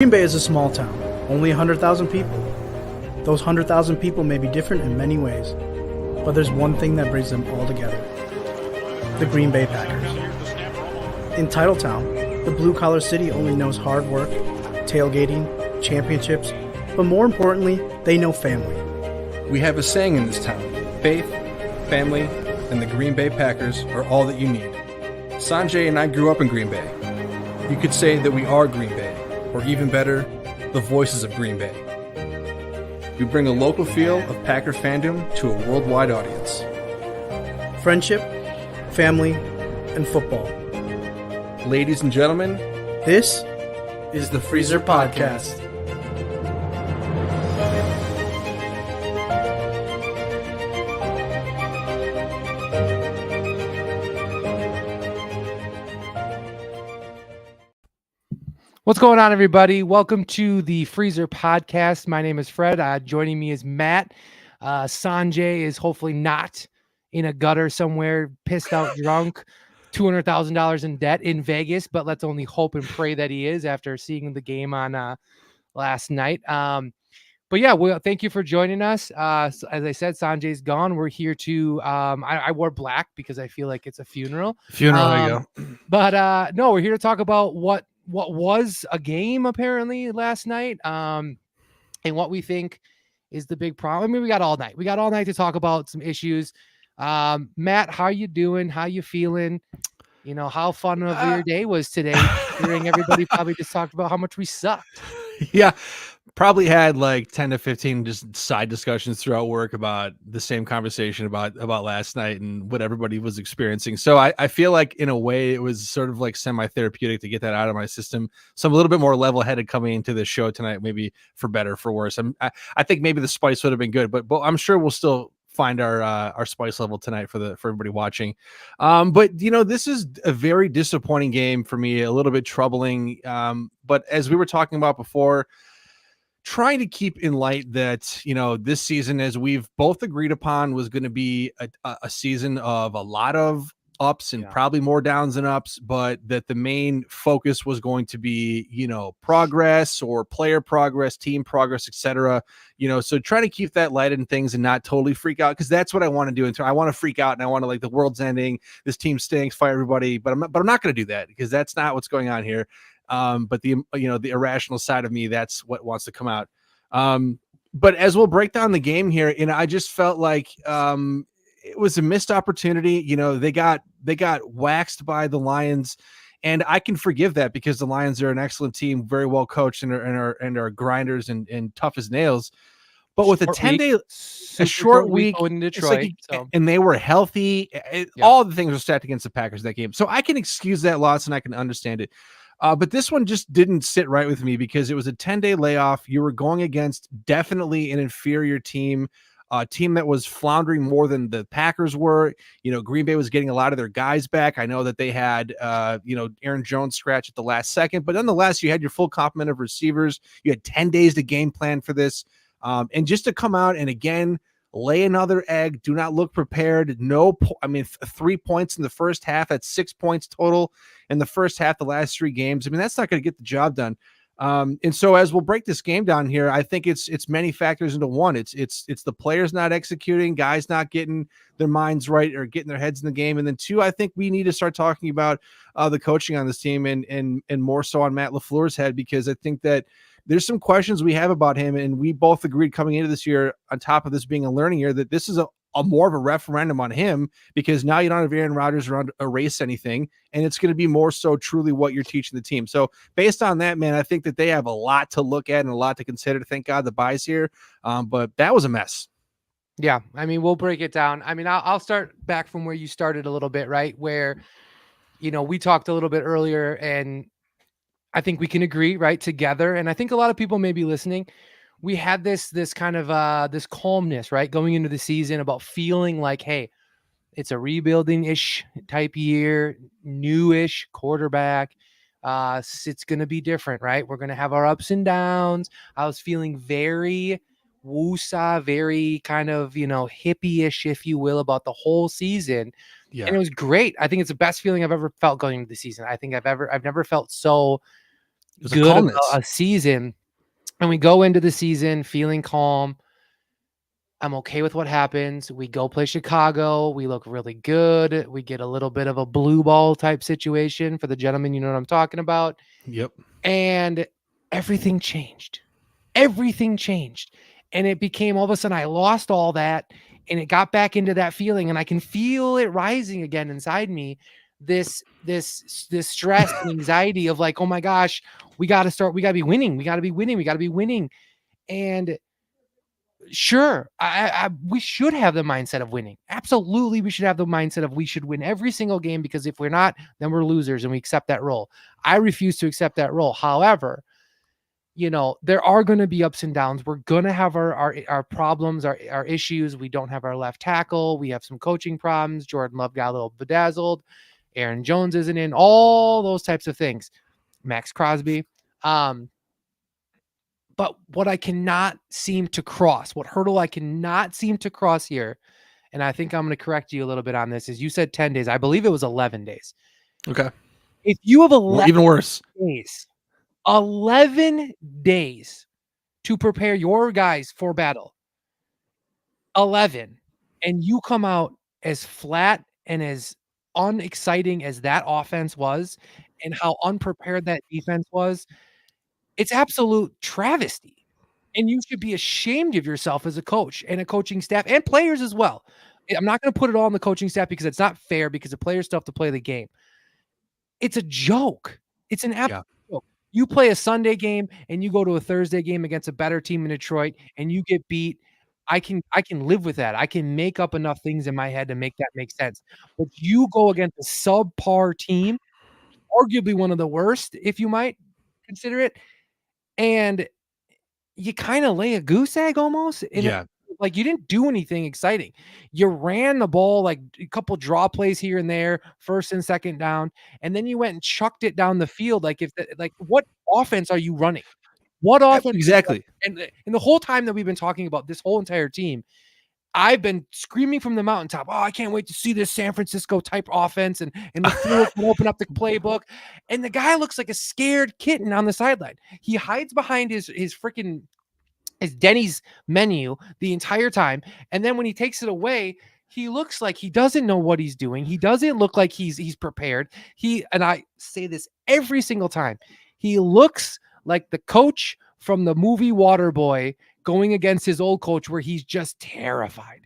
Green Bay is a small town, only 100,000 people. Those 100,000 people may be different in many ways, but there's one thing that brings them all together: the Green Bay Packers. In Titletown, the blue-collar city only knows hard work, tailgating, championships, but more importantly, they know family. We have a saying in this town: faith, family, and the Green Bay Packers are all that you need. Sanjay and I grew up in Green Bay. You could say that we are Green Bay, or even better, the voices of Green Bay. We bring a local feel of Packer fandom to a worldwide audience. Friendship, family, and football. Ladies and gentlemen, This is the Freezer Podcast. What's going on, everybody? Welcome to the Freezer Podcast. My name is Fred. Joining me is Matt. Sanjay is hopefully not in a gutter somewhere, pissed out, drunk, $200,000 in debt in Vegas, but let's only hope and pray that he is after seeing the game on last night. But yeah, well, thank you for joining us. As I said, Sanjay's gone. We're here to, I wore black because I feel like it's a funeral. There you go. But no, we're here to talk about what was a game apparently last night, and what we think is the big problem. I mean, we got all night. We got all night to talk about some issues. Matt, how you doing? How you feeling? You know, how fun of your day was today? Hearing everybody probably just talked about how much we sucked. Yeah, probably had like 10 to 15 just side discussions throughout work about the same conversation about last night and what everybody was experiencing. So I feel like in a way it was sort of like semi-therapeutic to get that out of my system. So I'm a little bit more level-headed coming into this show tonight, maybe for better, for worse. I think maybe the spice would have been good, but I'm sure we'll still find our spice level tonight for everybody watching. But you know, this is a very disappointing game for me, a little bit troubling. But as we were talking about before, trying to keep in light that, you know, this season, as we've both agreed upon, was going to be a season of a lot of ups and probably more downs than ups, but that the main focus was going to be, you know, progress or player progress, team progress, etc. You know, so trying to keep that light in things and not totally freak out, because that's what I want to do. I want to freak out and I want to, like, the world's ending, this team stinks, fire everybody, but I'm not going to do that, because that's not what's going on here. But the irrational side of me, that's what wants to come out. But as we'll break down the game here, you know, I just felt like it was a missed opportunity. You know, they got waxed by the Lions, and I can forgive that because the Lions are an excellent team, very well coached, and are grinders and tough as nails. But with a 10-day, a short week in Detroit, and they were healthy, all the things were stacked against the Packers that game. So I can excuse that loss and I can understand it. But this one just didn't sit right with me because it was a 10-day layoff. You were going against definitely an inferior team, a team that was floundering more than the Packers were. You know, Green Bay was getting a lot of their guys back. I know that they had, Aaron Jones scratch at the last second, but nonetheless, you had your full complement of receivers. You had 10 days to game plan for this. And just to come out and again, lay another egg, do not look prepared. 3 points in the first half. That's 6 points total in the first half, the last 3 games. I mean, that's not going to get the job done. And so as we'll break this game down here, I think it's many factors into one. It's the players not executing, guys not getting their minds right or getting their heads in the game. And then 2, I think we need to start talking about the coaching on this team and more so on Matt LaFleur's head, because I think that there's some questions we have about him, and we both agreed coming into this year, on top of this being a learning year, that this is a more of a referendum on him, because now you don't have Aaron Rodgers around to erase anything, and it's going to be more so truly what you're teaching the team. So based on that, man, I think that they have a lot to look at and a lot to consider. Thank God the bye's here, but that was a mess. Yeah, I mean, we'll break it down. I mean, I'll start back from where you started a little bit, right? Where, you know, we talked a little bit earlier, and I think we can agree, right, together. And I think a lot of people may be listening. We had this kind of this calmness, right, going into the season, about feeling like, hey, it's a rebuilding-ish type year, new-ish quarterback. It's going to be different, right? We're going to have our ups and downs. I was feeling very woosah, very kind of, you know, hippie-ish, if you will, about the whole season. Yeah. And it was great. I think it's the best feeling I've ever felt going into the season. I think I've never felt so was a good about calmness. a season, and we go into the season feeling calm. I'm okay with what happens. We go play Chicago. We look really good. We get a little bit of a blue ball type situation for the gentleman. You know what I'm talking about. Yep. And everything changed. Everything changed. And it became all of a sudden I lost all that and it got back into that feeling and I can feel it rising again inside me. This stress and anxiety of like, oh my gosh, we got to be winning. We got to be winning. And sure, we should have the mindset of winning. Absolutely, we should have the mindset of we should win every single game because if we're not, then we're losers and we accept that role. I refuse to accept that role. However, there are going to be ups and downs. We're going to have our problems, our issues. We don't have our left tackle. We have some coaching problems. Jordan Love got a little bedazzled. Aaron Jones isn't in. All those types of things. Max Crosby. But what I cannot seem to cross, what hurdle I cannot seem to cross here, and I think I'm going to correct you a little bit on this, is you said 10 days. I believe it was 11 days. Okay. If you have 11 even worse days, 11 days to prepare your guys for battle, 11, and you come out as flat and as unexciting as that offense was and how unprepared that defense was, it's absolute travesty. And you should be ashamed of yourself as a coach and a coaching staff and players as well. I'm not going to put it all on the coaching staff because it's not fair because the players still have to play the game. It's a joke. It's an absolute joke. You play a Sunday game and you go to a Thursday game against a better team in Detroit and you get beat. I can live with that. I can make up enough things in my head to make that make sense. But you go against a subpar team, arguably one of the worst, if you might consider it, and you kind of lay a goose egg almost. Like you didn't do anything exciting. You ran the ball like a couple draw plays here and there, first and second down, and then you went and chucked it down the field. Like what offense are you running? What offense? Exactly. And the whole time that we've been talking about this whole entire team, I've been screaming from the mountaintop, oh, I can't wait to see this San Francisco type offense and LaFleur can open up the playbook. And the guy looks like a scared kitten on the sideline. He hides behind his freaking Denny's menu the entire time. And then when he takes it away, he looks like he doesn't know what he's doing. He doesn't look like he's prepared. And I say this every single time, he looks like the coach from the movie Waterboy going against his old coach where he's just terrified.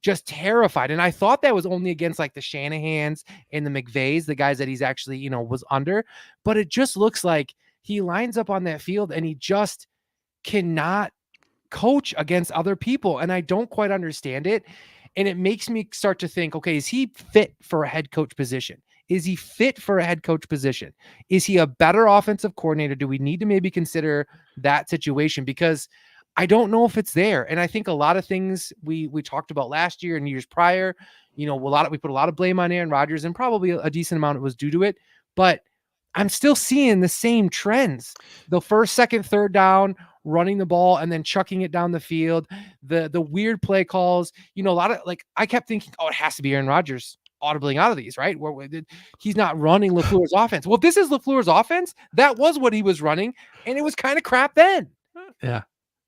And I thought that was only against like the Shanahans and the McVays, the guys that he's actually, was under. But it just looks like he lines up on that field and he just cannot coach against other people. And I don't quite understand it. And it makes me start to think, okay, is he fit for a head coach position? Is he fit for a head coach position? Is he a better offensive coordinator? Do we need to maybe consider that situation? Because I don't know if it's there. And I think a lot of things we talked about last year and years prior, we put a lot of blame on Aaron Rodgers and probably a decent amount was due to it, but I'm still seeing the same trends. The first, second, third down, running the ball and then chucking it down the field, the weird play calls, a lot of I kept thinking, oh, it has to be Aaron Rodgers audibling out of these, right? Where he's not running LaFleur's offense. Well, if this is LaFleur's offense, that was what he was running, and it was kind of crap then.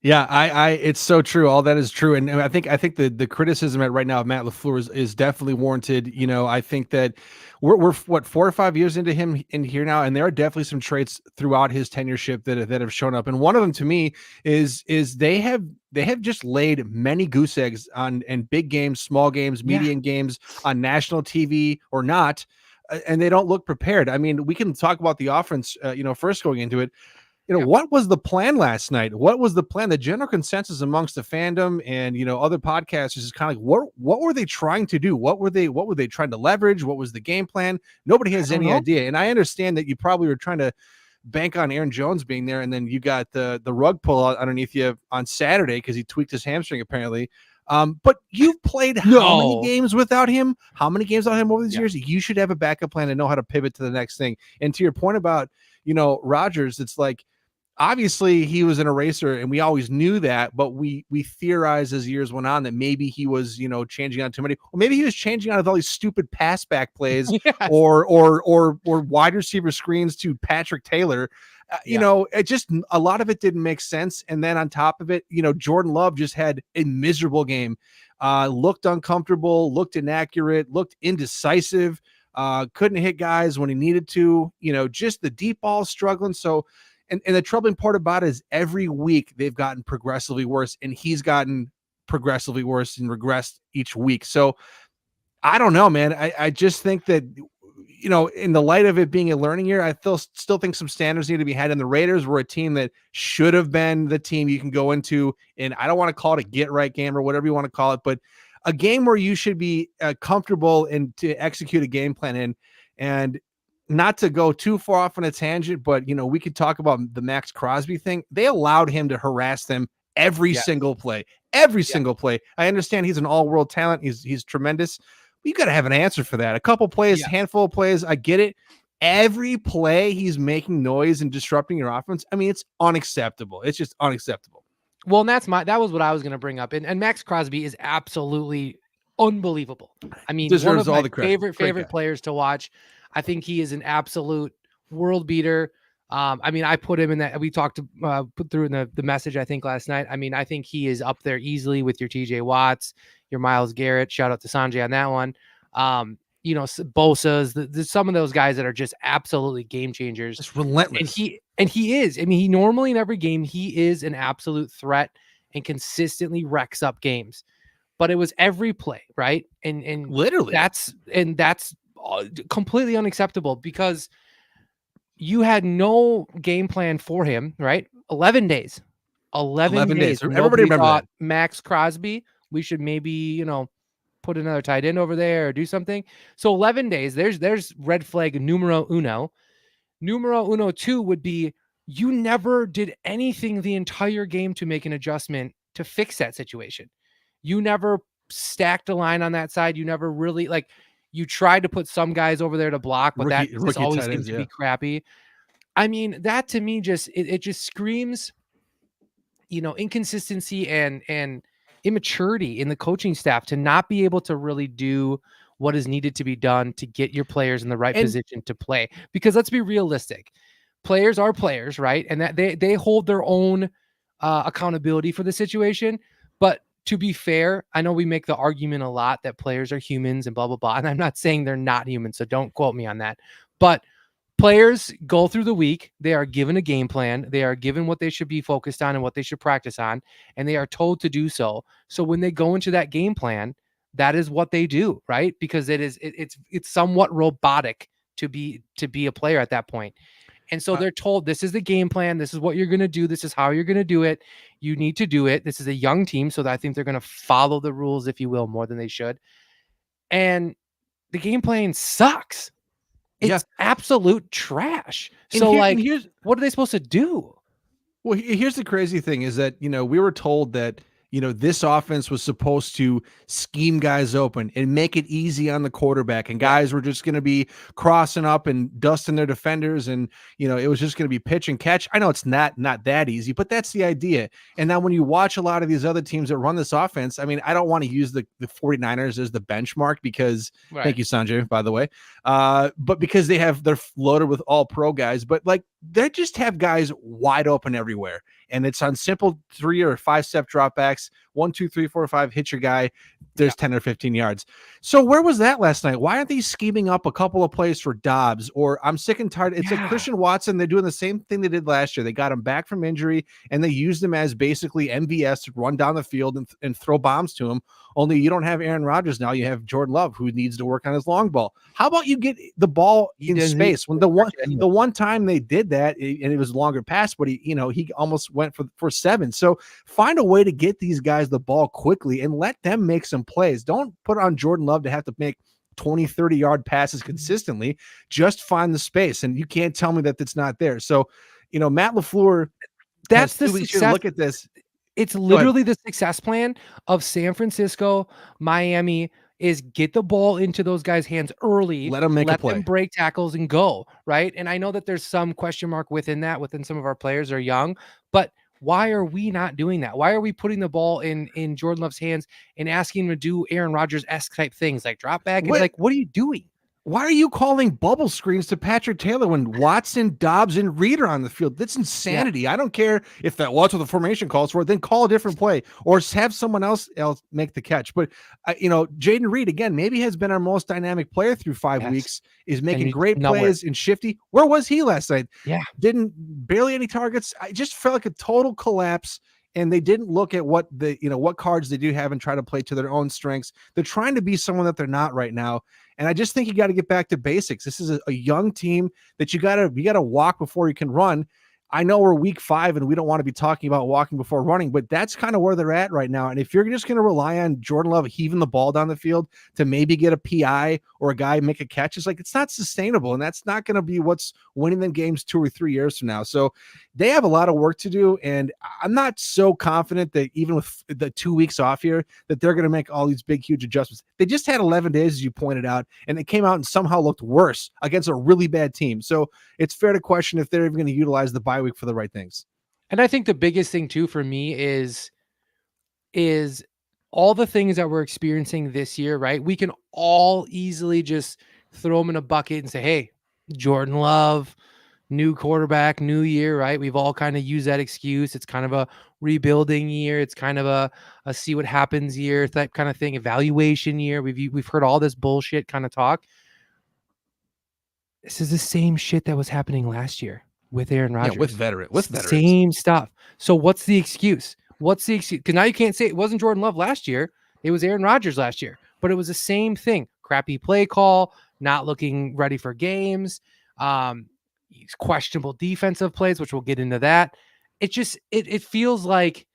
Yeah, I it's so true. All that is true, and I think the criticism right now of Matt LaFleur is definitely warranted. I think that we're what 4 or 5 years into him in here now, and there are definitely some traits throughout his tenureship that have shown up. And one of them to me is they have just laid many goose eggs on in big games, small games, medium games, on national TV or not, and they don't look prepared. I mean, we can talk about the offense, first going into it. What was the plan last night? What was the plan? The general consensus amongst the fandom and, other podcasters is kind of like, what were they trying to do? What were they trying to leverage? What was the game plan? Nobody has any idea. And I understand that you probably were trying to bank on Aaron Jones being there. And then you got the rug pull out underneath you on Saturday because he tweaked his hamstring apparently. But you've played how many games without him? How many games without him over these years? You should have a backup plan and know how to pivot to the next thing. And to your point about, Rodgers, it's like, obviously he was an eraser, and we always knew that, but we theorized as years went on that maybe he was, changing out too many, or maybe he was changing out of all these stupid pass back plays Yes. or wide receiver screens to Patrick Taylor. It just, a lot of it didn't make sense. And then on top of it, Jordan Love just had a miserable game, looked uncomfortable, looked inaccurate, looked indecisive, couldn't hit guys when he needed to, just the deep ball struggling. So, and the troubling part about it is every week they've gotten progressively worse, and he's gotten progressively worse and regressed each week. So I don't know, man. I just think that, in the light of it being a learning year, I still think some standards need to be had. And the Raiders were a team that should have been the team you can go into, and I don't want to call it a get right game or whatever you want to call it, but a game where you should be comfortable and to execute a game plan in. And not to go too far off on a tangent, but we could talk about the Max Crosby thing. They allowed him to harass them every single play, single play. I understand he's an all-world talent. He's tremendous. You got to have an answer for that. A couple plays, handful of plays. I get it. Every play he's making noise and disrupting your offense. I mean, it's unacceptable. It's just unacceptable. Well, and that was what I was going to bring up. And Max Crosby is absolutely unbelievable. I mean, deserves one of all my the credit. favorite players to watch. I think he is an absolute world beater. I mean, I put him in that. We talked put through in the message, I think, last night. I mean, I think he is up there easily with your TJ Watts, your Myles Garrett. Shout out to Sanjay on that one. Bosa's, there's some of those guys that are just absolutely game changers. It's relentless. And he is. I mean, he normally in every game, he is an absolute threat and consistently wrecks up games. But it was every play, right? And literally that's completely unacceptable, because you had no game plan for him, right? 11 days. 11 days. Everybody remember that. Max Crosby, we should maybe, put another tight end over there or do something. So 11 days, there's red flag numero uno. Numero uno two would be, you never did anything the entire game to make an adjustment to fix that situation. You never stacked a line on that side. You never really, you tried to put some guys over there to block, but that just always seems to be crappy. I mean, that to me it just screams, inconsistency and immaturity in the coaching staff to not be able to really do what is needed to be done to get your players in the right position to play. Because let's be realistic. Players are players, right? And that they hold their own accountability for the situation. But to be fair, I know we make the argument a lot that players are humans and blah, blah, blah. And I'm not saying they're not human, so don't quote me on that. But players go through the week. They are given a game plan. They are given what they should be focused on and what they should practice on, and they are told to do so. So when they go into that game plan, that is what they do, right? Because it's somewhat robotic to be a player at that point. And so they're told, this is the game plan. This is what you're going to do. This is how you're going to do it. You need to do it. This is a young team, so that I think they're going to follow the rules, if you will, more than they should. And the game plan sucks. It's absolute trash. So what are they supposed to do? Well, here's the crazy thing is that, we were told that, this offense was supposed to scheme guys open and make it easy on the quarterback, and guys were just going to be crossing up and dusting their defenders. And, it was just going to be pitch and catch. I know it's not that easy, but that's the idea. And now when you watch a lot of these other teams that run this offense, I mean, I don't want to use the 49ers as the benchmark because thank you, Sanjay, by the way. But because they're loaded with all pro guys, but they just have guys wide open everywhere. And it's on simple 3 or 5 step dropbacks. 1, 2, 3, 4, 5, hit your guy. There's 10 or 15 yards. So where was that last night? Why aren't they scheming up a couple of plays for Dobbs? Or I'm sick and tired. It's like Christian Watson. They're doing the same thing they did last year. They got him back from injury, and they used him as basically MVS to run down the field and throw bombs to him. Only you don't have Aaron Rodgers now. You have Jordan Love, who needs to work on his long ball. How about you get the ball in space? When the one time they did that, and it was a longer pass, but he almost went for 7. So find a way to get these guys the ball quickly and let them make some plays. Don't put on Jordan Love to have to make 20, 30-yard passes consistently. Just find the space, and you can't tell me that it's not there. So, Matt LaFleur, that's the success. Look at this. It's literally the success plan of San Francisco, Miami, is get the ball into those guys' hands early, Let them make a let play. them break tackles and go, right? And I know that there's some question mark within some of our players are young, but why are we not doing that? Why are we putting the ball in Jordan Love's hands and asking him to do Aaron Rodgers-esque type things like drop back? It's like, what are you doing? Why are you calling bubble screens to Patrick Taylor when Watson, Dobbs, and Reed are on the field? That's insanity. I don't care if that's what the formation calls for. Then call a different play or have someone else make the catch. But Jaden Reed again maybe has been our most dynamic player through 5 weeks. Is making great plays and shifty. Where was he last night? Yeah, didn't barely any targets. I just felt like a total collapse. And they didn't look at what what cards they do have and try to play to their own strengths. They're trying to be someone that they're not right now. And I just think you got to get back to basics. This is a young team that you gotta walk before you can run. I know we're week 5 and we don't want to be talking about walking before running, but that's kind of where they're at right now. And if you're just going to rely on Jordan Love heaving the ball down the field to maybe get a PI or a guy make a catch, it's not sustainable. And that's not going to be what's winning them games 2 or 3 years from now. So they have a lot of work to do. And I'm not so confident that even with the 2 weeks off here, that they're going to make all these big, huge adjustments. They just had 11 days, as you pointed out, and they came out and somehow looked worse against a really bad team. So it's fair to question if they're even going to utilize the bye week for the right things. And I think the biggest thing too for me is all the things that we're experiencing this year, right? We can all easily just throw them in a bucket and say, hey, Jordan Love, new quarterback, new year, right? We've all kind of used that excuse. It's kind of a rebuilding year. It's kind of a see what happens year, that kind of thing, evaluation year. We've heard all this bullshit kind of talk. This is the same shit that was happening last year with Aaron Rodgers. Yeah, with veterans. Same stuff. So what's the excuse? Because now you can't say it wasn't Jordan Love last year. It was Aaron Rodgers last year. But it was the same thing. Crappy play call, not looking ready for games, questionable defensive plays, which we'll get into that. It feels like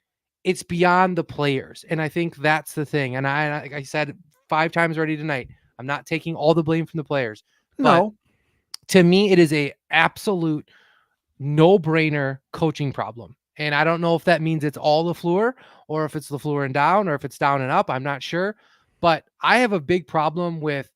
it's beyond the players. And I think that's the thing. And I said 5 times already tonight, I'm not taking all the blame from the players. No. To me, it is a absolute no-brainer coaching problem. And I don't know if that means it's all LaFleur or if it's LaFleur and down or if it's down and up. I'm not sure. But I have a big problem with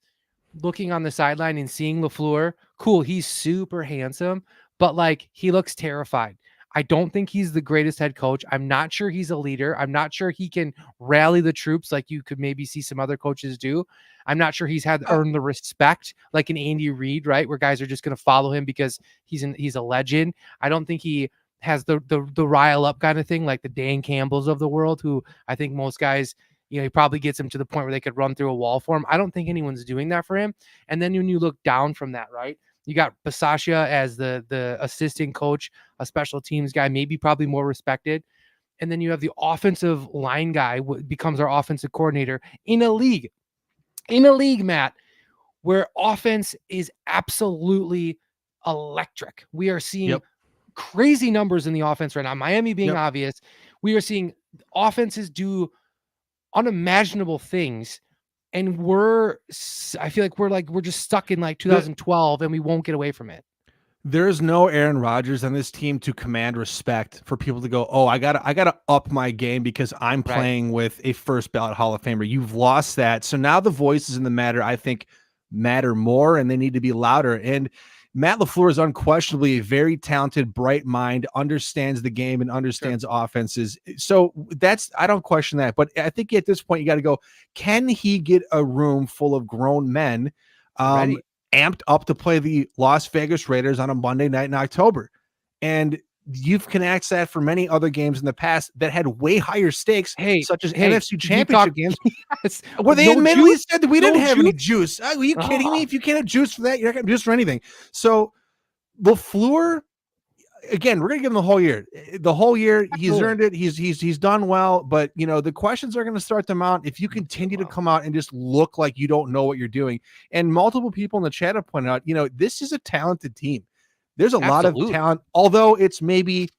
looking on the sideline and seeing LaFleur. Cool, he's super handsome, but like he looks terrified. I don't think he's the greatest head coach. I'm not sure he's a leader. I'm not sure he can rally the troops like you could maybe see some other coaches do. I'm not sure he's had earned the respect like an Andy Reid, right? Where guys are just going to follow him because he's a legend. I don't think he has the rile up kind of thing like the Dan Campbells of the world, who I think most guys, he probably gets him to the point where they could run through a wall for him. I don't think anyone's doing that for him. And then when you look down from that, right? You got Bisaccia as the assistant coach, a special teams guy, maybe probably more respected. And then you have the offensive line guy becomes our offensive coordinator in a league, Matt, where offense is absolutely electric. We are seeing crazy numbers in the offense right now. Miami being obvious. We are seeing offenses do unimaginable things. And I feel like we're just stuck in like 2012 and we won't get away from it. There's no Aaron Rodgers on this team to command respect for people to go, oh, I gotta up my game because I'm playing with a first ballot Hall of Famer. You've lost that. So now the voices in the matter, I think, matter more and they need to be louder. And Matt LaFleur is unquestionably a very talented, bright mind, understands the game and understands offenses. So I don't question that. But I think at this point, you got to go, can he get a room full of grown men amped up to play the Las Vegas Raiders on a Monday night in October? And you can ask that for many other games in the past that had way higher stakes, such as NFC Championship games, where they admittedly said that we didn't have any juice. Are you kidding me? If you can't have juice for that, you're not going to have juice for anything. So LaFleur, again, we're going to give him the whole year. The whole year, he's earned it. He's done well, but the questions are going to start to mount if you continue to come out and just look like you don't know what you're doing. And multiple people in the chat have pointed out, this is a talented team. There's a lot of talent, although it's maybe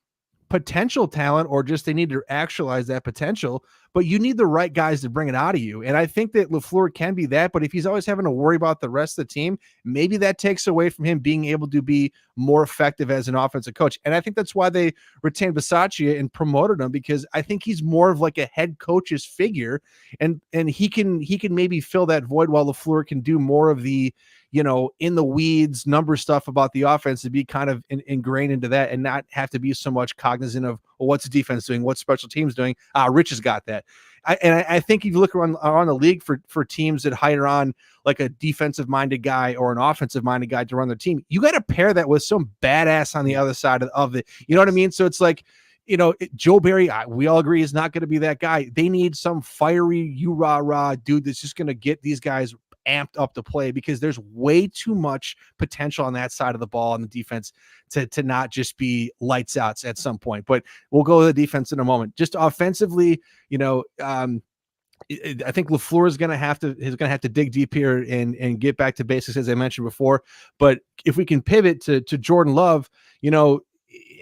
potential talent or just they need to actualize that potential. but you need the right guys to bring it out of you. And I think that LaFleur can be that, but if he's always having to worry about the rest of the team, maybe that takes away from him being able to be more effective as an offensive coach. And I think that's why they retained Bisaccia and promoted him, because I think he's more of like a head coach's figure, and he can maybe fill that void while LaFleur can do more of the, in the weeds number stuff about the offense, to be kind of ingrained into that and not have to be so much cognizant of, well, what's the defense doing, what's special teams doing. Rich has got that. I think if you look around the league for teams that hire on like a defensive minded guy or an offensive minded guy to run their team, you got to pair that with some badass on the other side of it. You know what I mean? So it's like, Joe Barry, we all agree, is not going to be that guy. They need some fiery, you-rah-rah dude that's just going to get these guys amped up to play, because there's way too much potential on that side of the ball on the defense to not just be lights outs at some point. But we'll go to the defense in a moment. Just offensively, I think LaFleur is going to have to dig deep here and get back to basics, as I mentioned before. But if we can pivot to Jordan Love,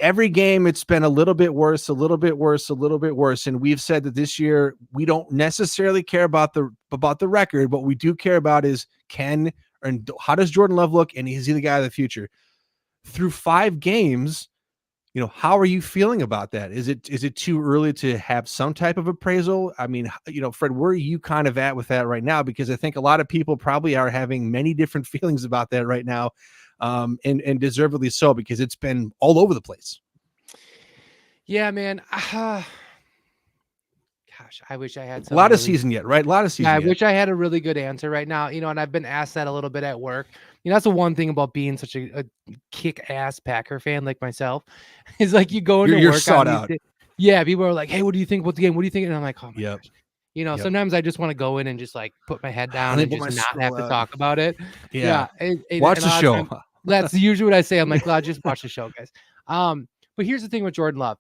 every game it's been a little bit worse. And we've said that this year we don't necessarily care about the record. What we do care about is how does Jordan Love look, and is he the guy of the future? Through 5 games, how are you feeling about that? Is it too early to have some type of appraisal? I mean, Fred, where are you kind of at with that right now? Because I think a lot of people probably are having many different feelings about that right now. And deservedly so, because it's been all over the place. Yeah, man. Gosh, I wish I had a lot of season yet, right? A lot of season. I wish I had a really good answer right now, and I've been asked that a little bit at work. That's the one thing about being such a kick-ass Packer fan like myself, is like you go into you're work sought out. Yeah, people are like, "Hey, what do you think about the game? What do you think?" And I'm like, "Oh my yep. gosh." Sometimes I just want to go in and just like put my head down and just not have to talk about it. Yeah. Watch the show. That's usually what I say. I'm like, "Glad just watch the show, guys." But here's the thing with Jordan Love.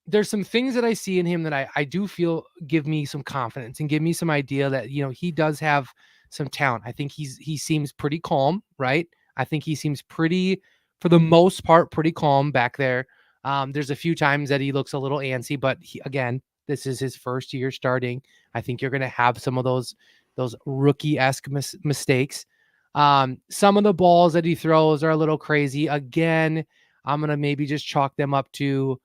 There's some things that I see in him that I do feel give me some confidence and give me some idea that, he does have some talent. I think he seems pretty calm, right? I think he seems pretty, for the most part, pretty calm back there. There's a few times that he looks a little antsy, but again, this is his first year starting. I think you're going to have some of those rookie-esque mistakes. Some of the balls that he throws are a little crazy. Again, I'm going to maybe just chalk them up to,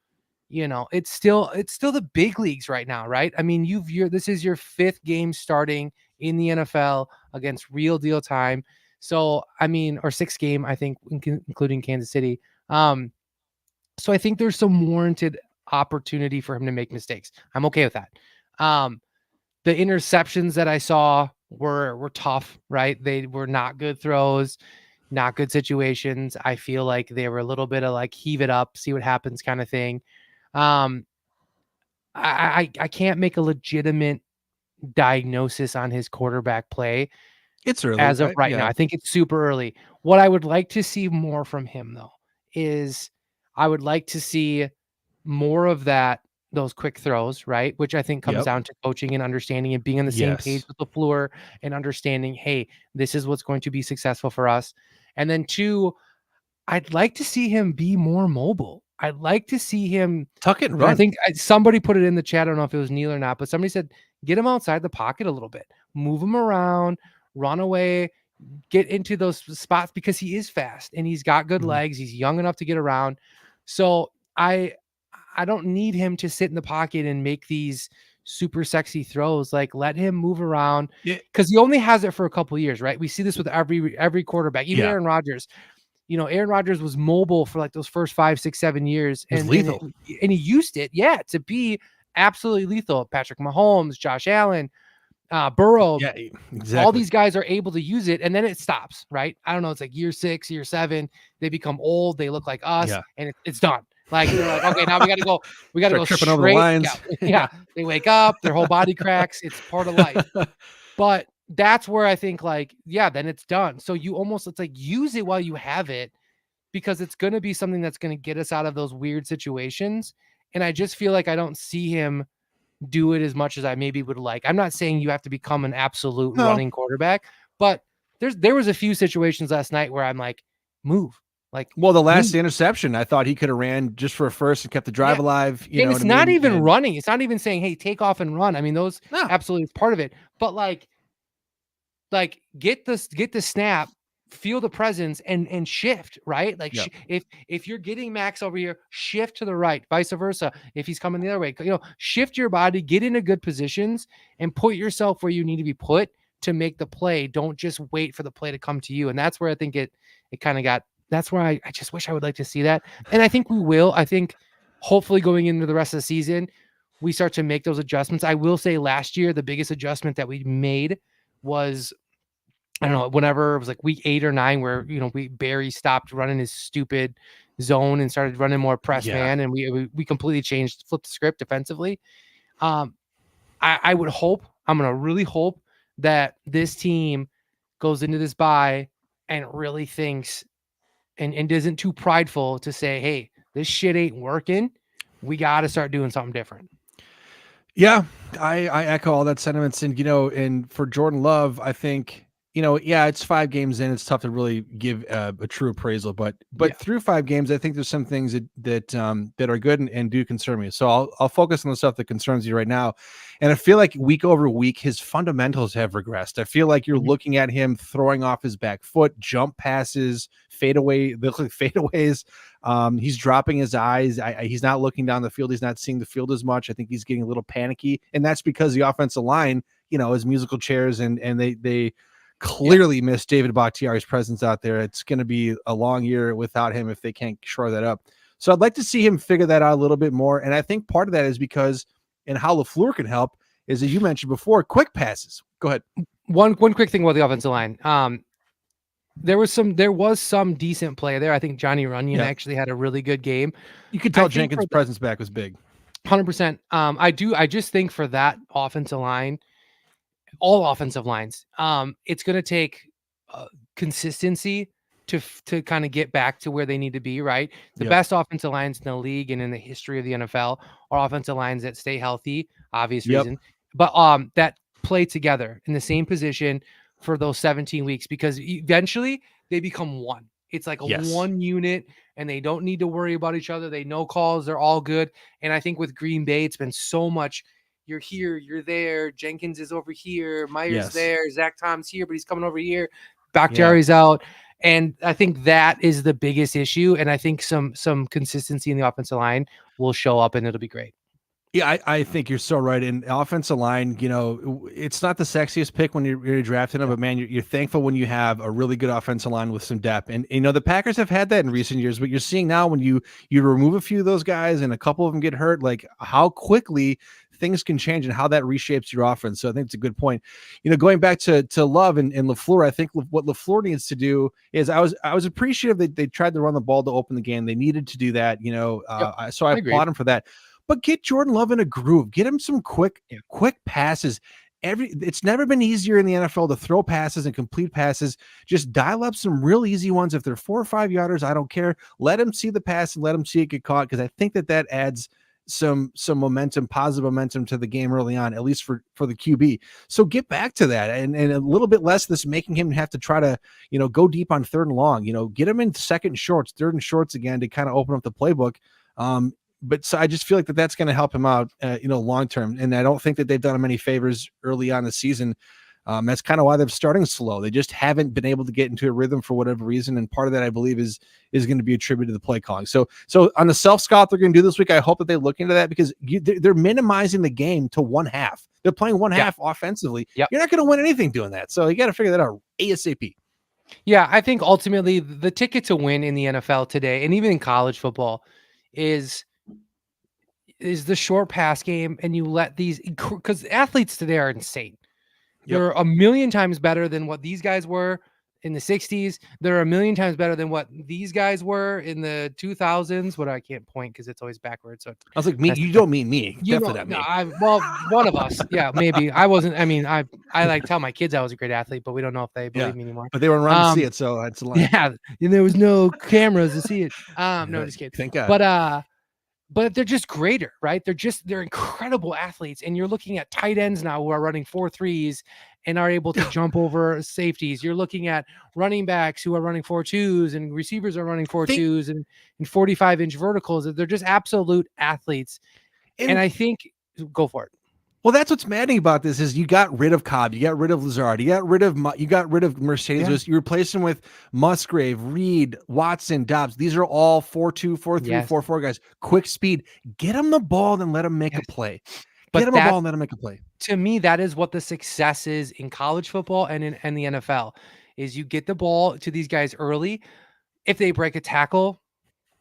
it's still the big leagues right now, right? I mean, this is your 5th game starting in the NFL against real deal time. So, I mean, or 6th game, I think, including Kansas City. So I think there's some warranted opportunity for him to make mistakes. I'm okay with that. The interceptions that I saw were tough, right? They were not good throws, not good situations. I feel like they were a little bit of like heave it up, see what happens kind of thing. I can't make a legitimate diagnosis on his quarterback play. It's early as of right now. I think it's super early. What I would like to see more from him, though, is I would like to see more of those quick throws, right? Which I think comes down to coaching and understanding and being on the same page with LaFleur and understanding, hey, this is what's going to be successful for us. And then 2, I'd like to see him be more mobile. I'd like to see him tuck it and run. I think somebody put it in the chat. I don't know if it was Neil or not, but somebody said, get him outside the pocket a little bit, move him around, run away, get into those spots, because he is fast and he's got good legs. He's young enough to get around. So I don't need him to sit in the pocket and make these super sexy throws. Like, let him move around, because he only has it for a couple of years, right? We see this with every quarterback, even Aaron Rodgers. Aaron Rodgers was mobile for like those first 5, 6, 7 years, and lethal, and he used it, to be absolutely lethal. Patrick Mahomes, Josh Allen, Burrow, exactly. All these guys are able to use it, and then it stops, right? I don't know. It's like year 6, year 7, they become old, they look like us, and it's done. Like, they're like, okay, now we got to go. We got to go tripping over the lines. They wake up, their whole body cracks. It's part of life. But that's where I think, like, then it's done. So it's like use it while you have it, because it's going to be something that's going to get us out of those weird situations. And I just feel like I don't see him do it as much as I maybe would like. I'm not saying you have to become an absolute running quarterback, but there was a few situations last night where I'm like, move, Like, Well, the last we- interception, I thought he could have ran just for a first and kept the drive Yeah. alive. You and know it's what I not mean? even And running. It's not even saying, "Hey, take off and run." I mean, those no, absolutely is part of it. But like get the snap, feel the presence, and shift, right? Like yeah, if you're getting Max over here, shift to the right, vice versa. If he's coming the other way, shift your body, get into good positions, and put yourself where you need to be put to make the play. Don't just wait for the play to come to you. And that's where I think it kind of got. That's where I just wish I would like to see that. And I think we will. I think hopefully going into the rest of the season, we start to make those adjustments. I will say last year, the biggest adjustment that we made was, I don't know, whenever it was like week 8 or 9, where Barry stopped running his stupid zone and started running more press man, and we completely flipped the script defensively. I would hope, I'm gonna really hope that this team goes into this bye and really thinks and isn't too prideful to say, hey, this shit ain't working. We got to start doing something different. yeah. I echo all that sentiments, and and for Jordan Love, I think yeah, it's 5 games in. It's tough to really give a true appraisal, but Yeah. through 5 games, I think there's some things that are good and do concern me. So I'll focus on the stuff that concerns you right now. And I feel like week over week, his fundamentals have regressed. I feel like you're looking at him throwing off his back foot, jump passes, fadeaway, they look like fadeaways. He's dropping his eyes. He's not looking down the field. He's not seeing the field as much. I think he's getting a little panicky, and that's because the offensive line, is musical chairs, and they clearly miss David Bakhtiari's presence out there. It's going to be a long year without him if they can't shore that up. So I'd like to see him figure that out a little bit more. And I think part of that is because, and how LaFleur can help is, as you mentioned before, quick passes. Go ahead. One quick thing about the offensive line. There was some decent play there. I think Johnny Runyon actually had a really good game. You could tell Jenkins' presence back was big. 100%. I just think for that offensive line, all offensive lines, it's going to take consistency to kind of get back to where they need to be, right? The best offensive lines in the league and in the history of the NFL are offensive lines that stay healthy, obvious reason, but that play together in the same position for those 17 weeks, because eventually they become one. It's like a one unit, and they don't need to worry about each other. They know calls. They're all good. And I think with Green Bay, it's been so much, you're here, you're there. Jenkins is over here. Myers there. Zach Tom's here, but he's coming over here. Bakhtiari's out. And I think that is the biggest issue. And I think some consistency in the offensive line will show up, and it'll be great. Yeah, I think you're so right. And offensive line, it's not the sexiest pick when you're drafting them, but man, you're thankful when you have a really good offensive line with some depth. And the Packers have had that in recent years, but you're seeing now when you remove a few of those guys and a couple of them get hurt, like how quickly things can change and how that reshapes your offense. So I think it's a good point. Going back to Love and LaFleur, I think what LaFleur needs to do is, I was appreciative that they tried to run the ball to open the game. They needed to do that, so I applaud him for that. But get Jordan Love in a groove. Get him some quick passes. It's never been easier in the NFL to throw passes and complete passes. Just dial up some real easy ones. If they're 4 or 5 yarders, I don't care. Let him see the pass and let him see it get caught, because I think that adds some momentum, positive momentum to the game early on, at least for the QB. So get back to that, and a little bit less this making him have to try to go deep on 3rd and long. Get him in 2nd and shorts, 3rd and shorts again to kind of open up the playbook. But so I just feel like that's going to help him out, long term. And I don't think that they've done him any favors early on the season. That's kind of why they're starting slow. They just haven't been able to get into a rhythm for whatever reason. And part of that, I believe, is going to be attributed to the play calling. So on the self scout they're going to do this week, I hope that they look into that, because they're minimizing the game to one half. They're playing one half offensively. You're not going to win anything doing that. So you got to figure that out ASAP. Yeah, I think ultimately the ticket to win in the NFL today, and even in college football, is the short pass game. And you let these, because athletes today are insane. They're a million times better than what these guys were in the 60s. They're a million times better than what these guys were in the 2000s. What I can't point because it's always backwards. So I was like, me, you don't mean me. Definitely not me. Well, one of us. Yeah, maybe. I wasn't. I mean, I like tell my kids I was a great athlete, but we don't know if they believe me anymore. But they weren't around to see it, so that's a lie. Yeah, and there was no cameras to see it. No, just kidding. Thank God. But but they're just greater, right? They're incredible athletes. And you're looking at tight ends now who are running 4.3s and are able to jump over safeties. You're looking at running backs who are running 4.2s, and receivers are running 4.2s and 45-inch verticals. They're just absolute athletes. And I think, go for it. Well, that's what's maddening about this is you got rid of Cobb, you got rid of Lazard, you got rid of Mercedes. You replaced him with Musgrave, Reed, Watson, Dobbs. These are all 4.2, 4.3, 4.4 guys. Quick speed. Get them the ball and let them make a play. Get them the ball and let them make a play. To me, that is what the success is in college football and in the NFL. Is you get the ball to these guys early. If they break a tackle,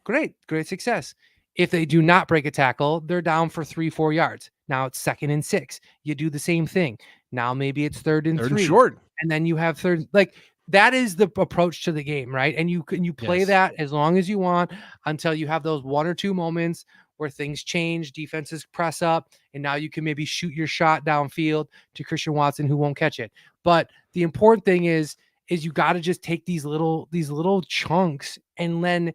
great success. If they do not break a tackle, they're down for 3-4 yards. Now it's 2nd and 6. You do the same thing. Now maybe it's 3rd and 3. And short. And then you have third. Like, that is the approach to the game, right? And you play that as long as you want until you have those 1 or 2 moments where things change, defenses press up, and now you can maybe shoot your shot downfield to Christian Watson, who won't catch it. But the important thing is you got to just take these little chunks and then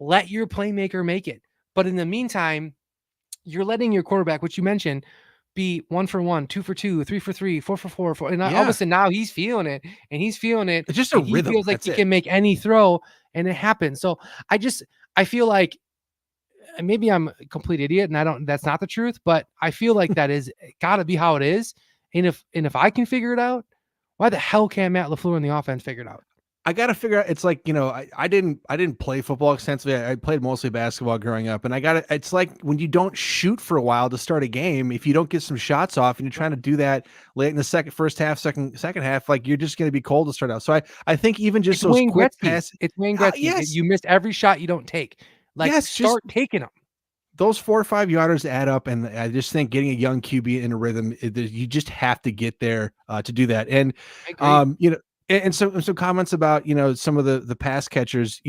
let your playmaker make it. But in the meantime, you're letting your quarterback, which you mentioned, be 1 for 1, 2 for 2, 3 for 3, 4 for 4. And all of a sudden now he's feeling it. It's just a rhythm. He feels like he can make any throw, and it happens. So I feel like, maybe I'm a complete idiot and that's not the truth, but I feel like that is gotta be how it is. And if I can figure it out, why the hell can't Matt LaFleur and the offense figure it out? I got to figure out. It's like, I didn't play football extensively. I played mostly basketball growing up, and it's like when you don't shoot for a while to start a game, if you don't get some shots off and you're trying to do that late in the first half, second half, like you're just going to be cold to start out. So I think even just those quick passes, it's Wayne Gretzky. Yes. You missed every shot you don't take. Start taking them. Those 4 or 5 yarders add up, and I just think getting a young QB in a rhythm, you just have to get there to do that. And and some comments about some of the pass catchers.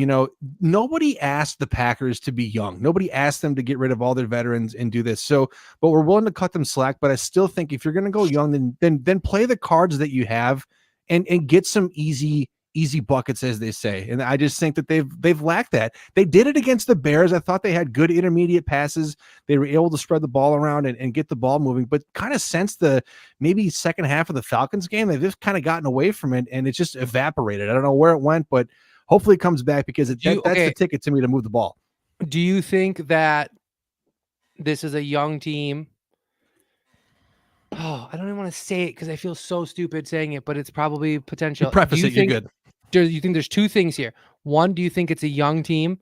Nobody asked the Packers to be young. Nobody asked them to get rid of all their veterans and do this. So, but we're willing to cut them slack. But I still think if you're going to go young, then play the cards that you have, and get some easy buckets, as they say. And I just think that they've lacked that. They did it against the Bears. I thought they had good intermediate passes. They were able to spread the ball around and get the ball moving, but kind of since the maybe second half of the Falcons game, they've just kind of gotten away from it, and it's just evaporated. I don't know where it went, but hopefully it comes back, because that's the ticket to me to move the ball. Do you think that this is a young team? Oh, I don't even want to say it because I feel so stupid saying it, but it's probably potential. Preface it, you're good. Do you think there's 2 things here? One, do you think it's a young team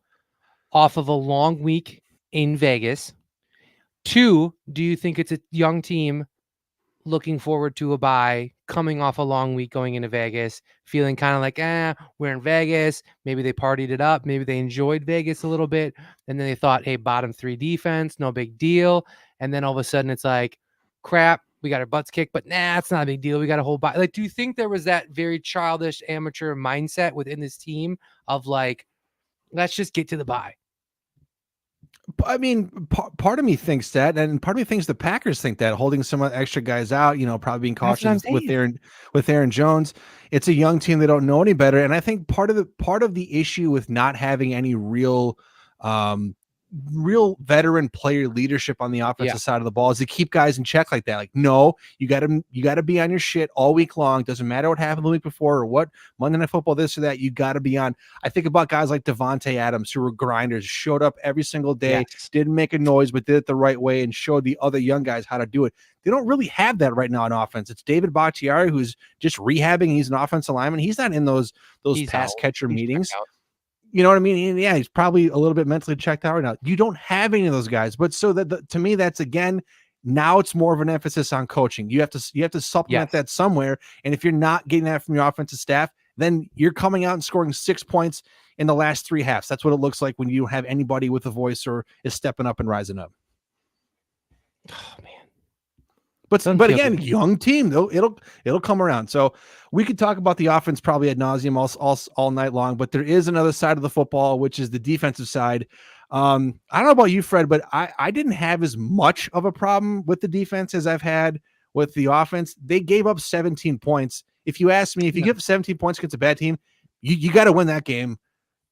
off of a long week in Vegas? 2, do you think it's a young team looking forward to a bye, coming off a long week going into Vegas, feeling kind of like, we're in Vegas. Maybe they partied it up. Maybe they enjoyed Vegas a little bit. And then they thought, hey, bottom 3 defense, no big deal. And then all of a sudden it's like, crap, we got our butts kicked, but it's not a big deal. We got a whole bye. Like, do you think there was that very childish amateur mindset within this team of like, let's just get to the bye? I mean, part of me thinks that, and part of me thinks the Packers think that, holding some extra guys out, probably being cautious with Aaron Jones. It's a young team. They don't know any better. And I think part of the issue with not having any real veteran player leadership on the offensive side of the ball is to keep guys in check like that. Like, no, you got to be on your shit all week long. Doesn't matter what happened the week before or what Monday Night Football, this or that. You got to be on. I think about guys like Devontae Adams, who were grinders, showed up every single day, didn't make a noise, but did it the right way and showed the other young guys how to do it. They don't really have that right now in offense. It's David Bakhtiari, who's just rehabbing. He's an offensive lineman. He's not in those pass catcher meetings. You know what I mean? Yeah, he's probably a little bit mentally checked out right now. You don't have any of those guys. But so that to me, that's again, now it's more of an emphasis on coaching. You have to supplement that somewhere. And if you're not getting that from your offensive staff, then you're coming out and scoring 6 points in the last 3 halves. That's what it looks like when you don't have anybody with a voice or is stepping up and rising up. Oh man. But again, young team though, it'll come around. So we could talk about the offense probably ad nauseum all night long, but there is another side of the football, which is the defensive side. I don't know about you, Fred, but I didn't have as much of a problem with the defense as I've had with the offense. They gave up 17 points. If you ask me, if you give 17 points against a bad team, you got to win that game.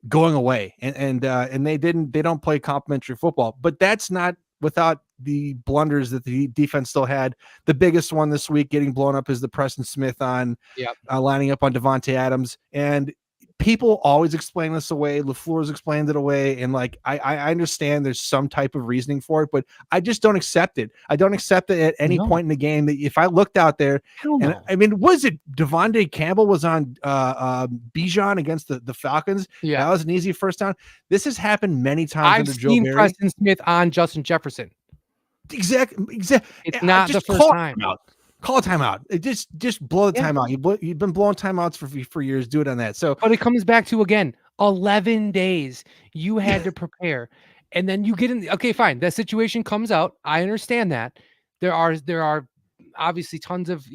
going away, and they don't play complimentary football, but that's not without the blunders that the defense still had. The biggest one this week getting blown up is the Preston Smith on Yep. lining up on Devontae Adams, and people always explain this away. LaFleur's explained it away, and like I understand there's some type of reasoning for it, but I just don't accept it. I don't accept it at any No. point in the game. That if I looked out there, Hell and no. I mean, was it Devontae Campbell was on Bijan against the Falcons? Yeah. That was an easy first down. This has happened many times I've under Joe seen Barry. Preston Smith on Justin Jefferson. Exactly. It's not the first time. Call a timeout. It just blow the Yeah. timeout. You've been blowing timeouts for years. Do it on that. So But it comes back to, again, 11 days you had to prepare. And then you get in. Okay, fine. That situation comes out. I understand that. There are obviously tons of,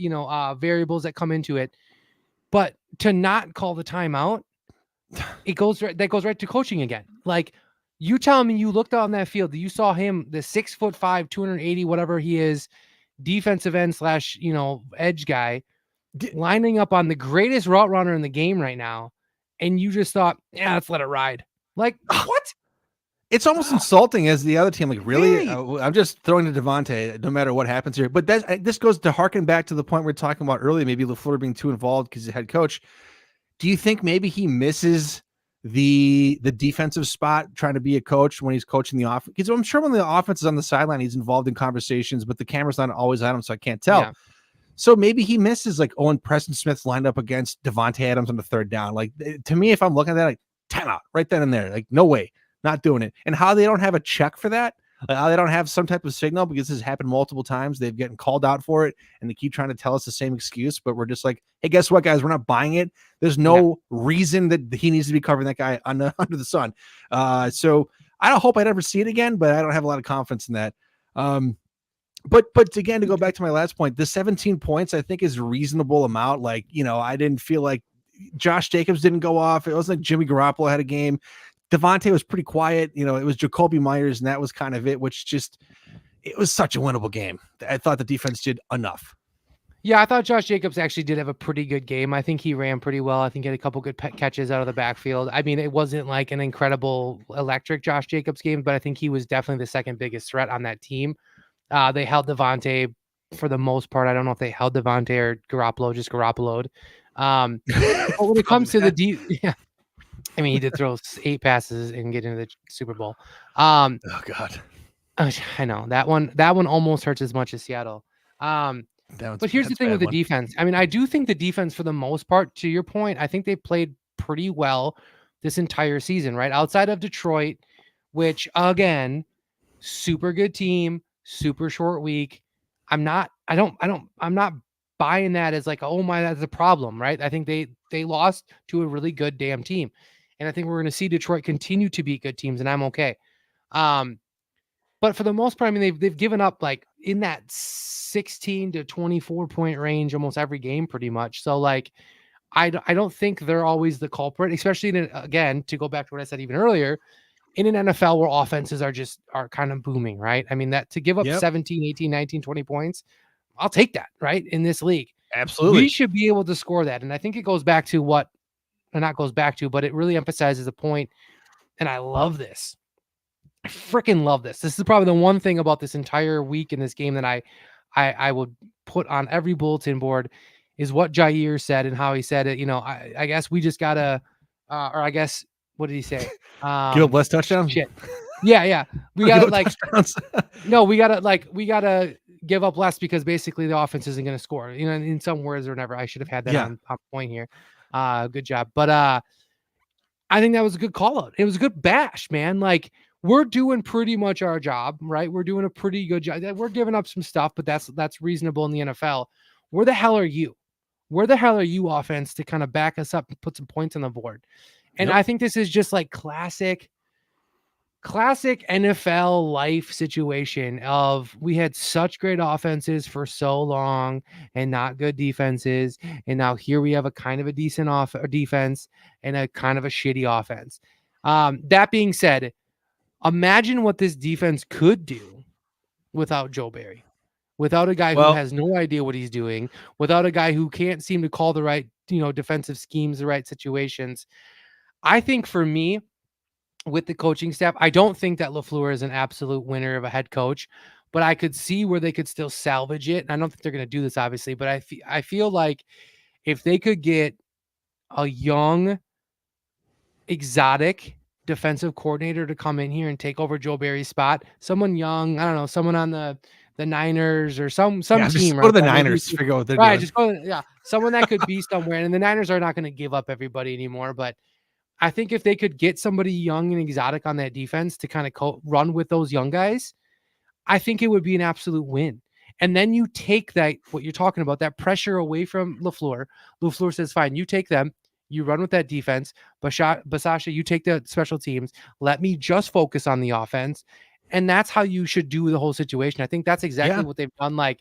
variables that come into it. But to not call the timeout, that goes right to coaching again. Like, you tell me you looked out on that field, you saw him, the 6'5", 280, whatever he is, defensive end / edge guy, lining up on the greatest route runner in the game right now, and you just thought, yeah, let's let it ride. Like, what? it's almost insulting as the other team. Like, really? Right. I'm just throwing to Devontae no matter what happens here. But this goes to harken back to the point we we're talking about earlier, maybe LaFleur being too involved because he's head coach. Do you think maybe he misses the defensive spot trying to be a coach when he's coaching the offense? Because I'm sure when the offense is on the sideline, he's involved in conversations, but the camera's not always on him, so I can't tell. Yeah. So maybe he misses like Owen Preston Smith's lined up against Devontae Adams on the third down. Like, to me, if I'm looking at that, like, timeout right then and there. Like, no way, not doing it. And how they don't have a check for that, like, how they don't have some type of signal, because this has happened multiple times. They've gotten called out for it, and they keep trying to tell us the same excuse, but we're just like, hey, guess what, guys? We're not buying it. There's no reason that he needs to be covering that guy under the sun. So I don't hope I'd ever see it again, but I don't have a lot of confidence in that. But again, to go back to my last point, the 17 points I think is a reasonable amount. Like, I didn't feel like Josh Jacobs didn't go off. It wasn't like Jimmy Garoppolo had a game. Devontae was pretty quiet. It was Jacoby Myers, and that was kind of it, it was such a winnable game. I thought the defense did enough. Yeah, I thought Josh Jacobs actually did have a pretty good game. I think he ran pretty well. I think he had a couple good catches out of the backfield. I mean, it wasn't like an incredible electric Josh Jacobs game, but I think he was definitely the second biggest threat on that team. They held Devontae for the most part. I don't know if they held Devontae or Garoppolo, just Garoppolo'd. But when it comes to the yeah, I mean, he did throw 8 passes and get into the Super Bowl. Oh God, I know that one almost hurts as much as Seattle. But here's the thing with the defense. I mean, I do think the defense, for the most part, to your point, I think they played pretty well this entire season, right? Outside of Detroit, which again, super good team, super short week. I'm not buying that as like, oh my, that's a problem, right? I think they lost to a really good damn team. And I think we're going to see Detroit continue to beat good teams, and I'm okay. But for the most part, I mean, they've given up like in that 16 to 24 point range almost every game, pretty much. So like, I don't think they're always the culprit, especially again, to go back to what I said even earlier, in an NFL where offenses are kind of booming, right? I mean, that to give up 17, 18, 19, 20 points, I'll take that, right? In this league. Absolutely. We should be able to score that. And I think it goes back to but it really emphasizes a point. And I love this. I freaking love this. This is probably the one thing about this entire week in this game that I would put on every bulletin board is what Jair said and how he said it. I guess we just gotta, or I guess, what did he say? Give up less touchdowns. Shit. Yeah. We gotta we gotta give up less because basically the offense isn't going to score. In some words or whatever. I should have had that on point here. Good job. But I think that was a good call out. It was a good bash, man. Like, we're doing pretty much our job, right? We're doing a pretty good job. We're giving up some stuff, but that's reasonable in the NFL. Where the hell are you? Where the hell are you, offense, to kind of back us up and put some points on the board? And I think this is just like classic NFL life situation of we had such great offenses for so long and not good defenses. And now here we have a kind of a decent defense and a kind of a shitty offense. That being said, imagine what this defense could do without Joe Barry, without a guy who has no idea what he's doing, without a guy who can't seem to call the right, defensive schemes, the right situations. I think for me, with the coaching staff, I don't think that LaFleur is an absolute winner of a head coach, but I could see where they could still salvage it. And I don't think they're going to do this, obviously, but I feel like if they could get a young, exotic defensive coordinator to come in here and take over Joe Barry's spot, someone young, I don't know, someone on the Niners or some Yeah, just team, go right? to the that maybe Niners. Figure out what they're right, doing. just go, yeah, someone that could be somewhere. And the Niners are not going to give up everybody anymore, but I think if they could get somebody young and exotic on that defense to kind of run with those young guys, I think it would be an absolute win. And then you take that, what you're talking about, that pressure away from LaFleur. LaFleur says, fine, you take them. You run with that defense. Basasha, you take the special teams. Let me just focus on the offense. And that's how you should do the whole situation. I think that's exactly what they've done, like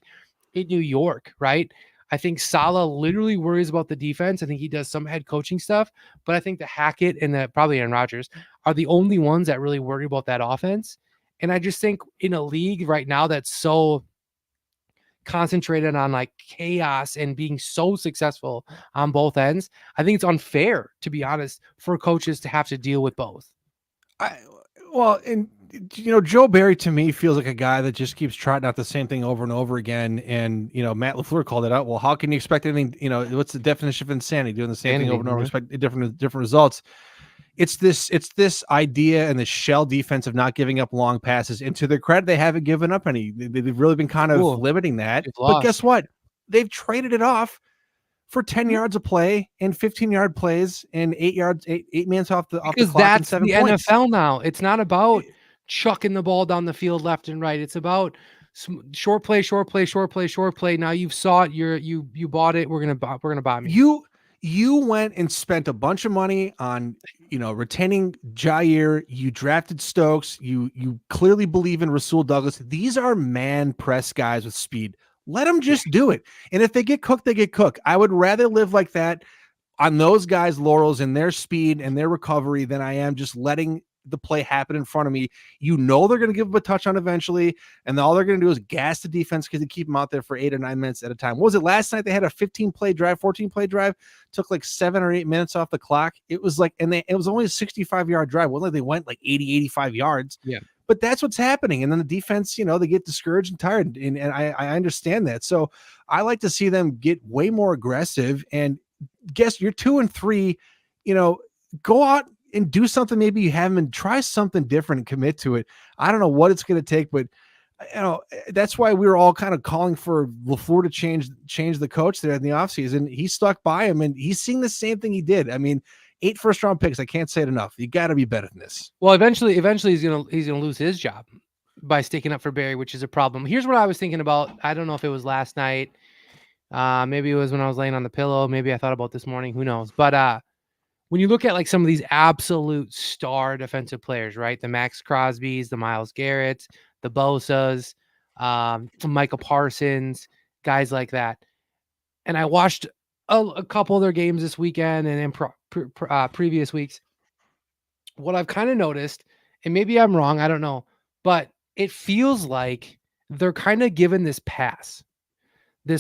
in New York, right? I think Saleh literally worries about the defense. I think he does some head coaching stuff, but I think the Hackett and probably Aaron Rodgers are the only ones that really worry about that offense. And I just think in a league right now that's so concentrated on like chaos and being so successful on both ends, I think it's unfair, to be honest, for coaches to have to deal with both. And Joe Barry to me feels like a guy that just keeps trotting out the same thing over and over again. And Matt LaFleur called it out. Well, how can you expect anything? What's the definition of insanity? Doing the same thing over and over, expect different results. It's this idea and the shell defense of not giving up long passes. And to their credit, they haven't given up any. They've really been kind of limiting that. But guess what? They've traded it off for 10 yards of play and 15-yard plays and 8 minutes off the clock. That's and 7 the points. NFL now. It's not about chucking the ball down the field left and right. It's about short play. Now you've saw it. You bought it. We're gonna bomb you. You went and spent a bunch of money on, retaining Jair. You drafted Stokes. You clearly believe in Rasul Douglas. These are man press guys with speed. Let them just do it. And if they get cooked, they get cooked. I would rather live like that on those guys' laurels and their speed and their recovery than I am just letting the play happen in front of me. They're going to give them a touchdown eventually, and all they're going to do is gas the defense because they keep them out there for 8 or 9 minutes at a time. What was it last night? They had a 14-play drive, took like 7 or 8 minutes off the clock. It was like, it was only a 65-yard drive. Wasn't like they went like 80, 85 yards. Yeah. But that's what's happening. And then the defense, they get discouraged and tired. And I understand that. So I like to see them get way more aggressive. And guess you're 2-3, go out and do something maybe you haven't, and try something different and commit to it. I don't know what it's going to take, but that's why we were all kind of calling for LaFleur to change the coach there in the offseason. He stuck by him, and he's seeing the same thing he did. I mean, 8 first-round picks. I can't say it enough. You got to be better than this. Well, eventually he's gonna lose his job by sticking up for Barry, which is a problem. Here's what I was thinking about. I don't know if it was last night. Maybe it was when I was laying on the pillow. Maybe I thought about this morning. Who knows? But when you look at like some of these absolute star defensive players, right? The Max Crosbys, the Myles Garretts, the Bosas, Micah Parsons, guys like that. And I watched a couple of their games this weekend and in previous weeks. What I've kind of noticed, and maybe I'm wrong, I don't know, but it feels like they're kind of given this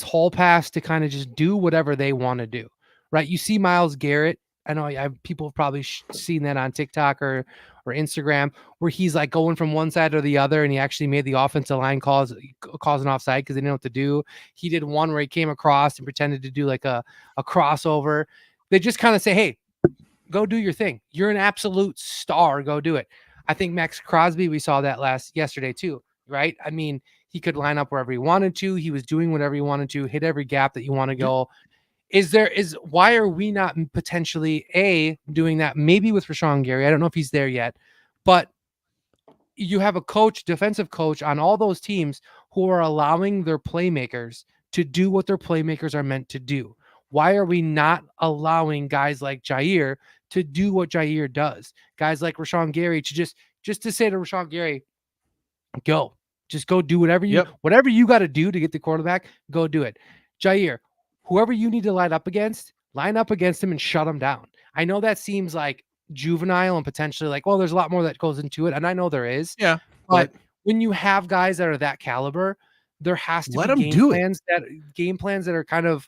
hall pass to kind of just do whatever they want to do, right? You see Myles Garrett. I know people have probably seen that on TikTok or Instagram, where he's like going from one side or the other, and he actually made the offensive line cause an offside because they didn't know what to do. He did one where he came across and pretended to do like a crossover. They just kind of say, hey, go do your thing. You're an absolute star. Go do it. I think Max Crosby, we saw that yesterday too, right? I mean, he could line up wherever he wanted to. He was doing whatever he wanted to, hit every gap that you want to go. Why are we not potentially doing that? Maybe with Rashawn Gary. I don't know if he's there yet, but you have a defensive coach on all those teams who are allowing their playmakers to do what their playmakers are meant to do. Why are we not allowing guys like Jair to do what Jair does? Guys like Rashawn Gary to just to say to Rashawn Gary, just go do whatever you got to do to get the quarterback, go do it. Jair, whoever you need to line up against him and shut him down. I know that seems like juvenile and potentially like, well, there's a lot more that goes into it. And I know there is. Yeah. But when you have guys that are that caliber, there has to be game plans that are kind of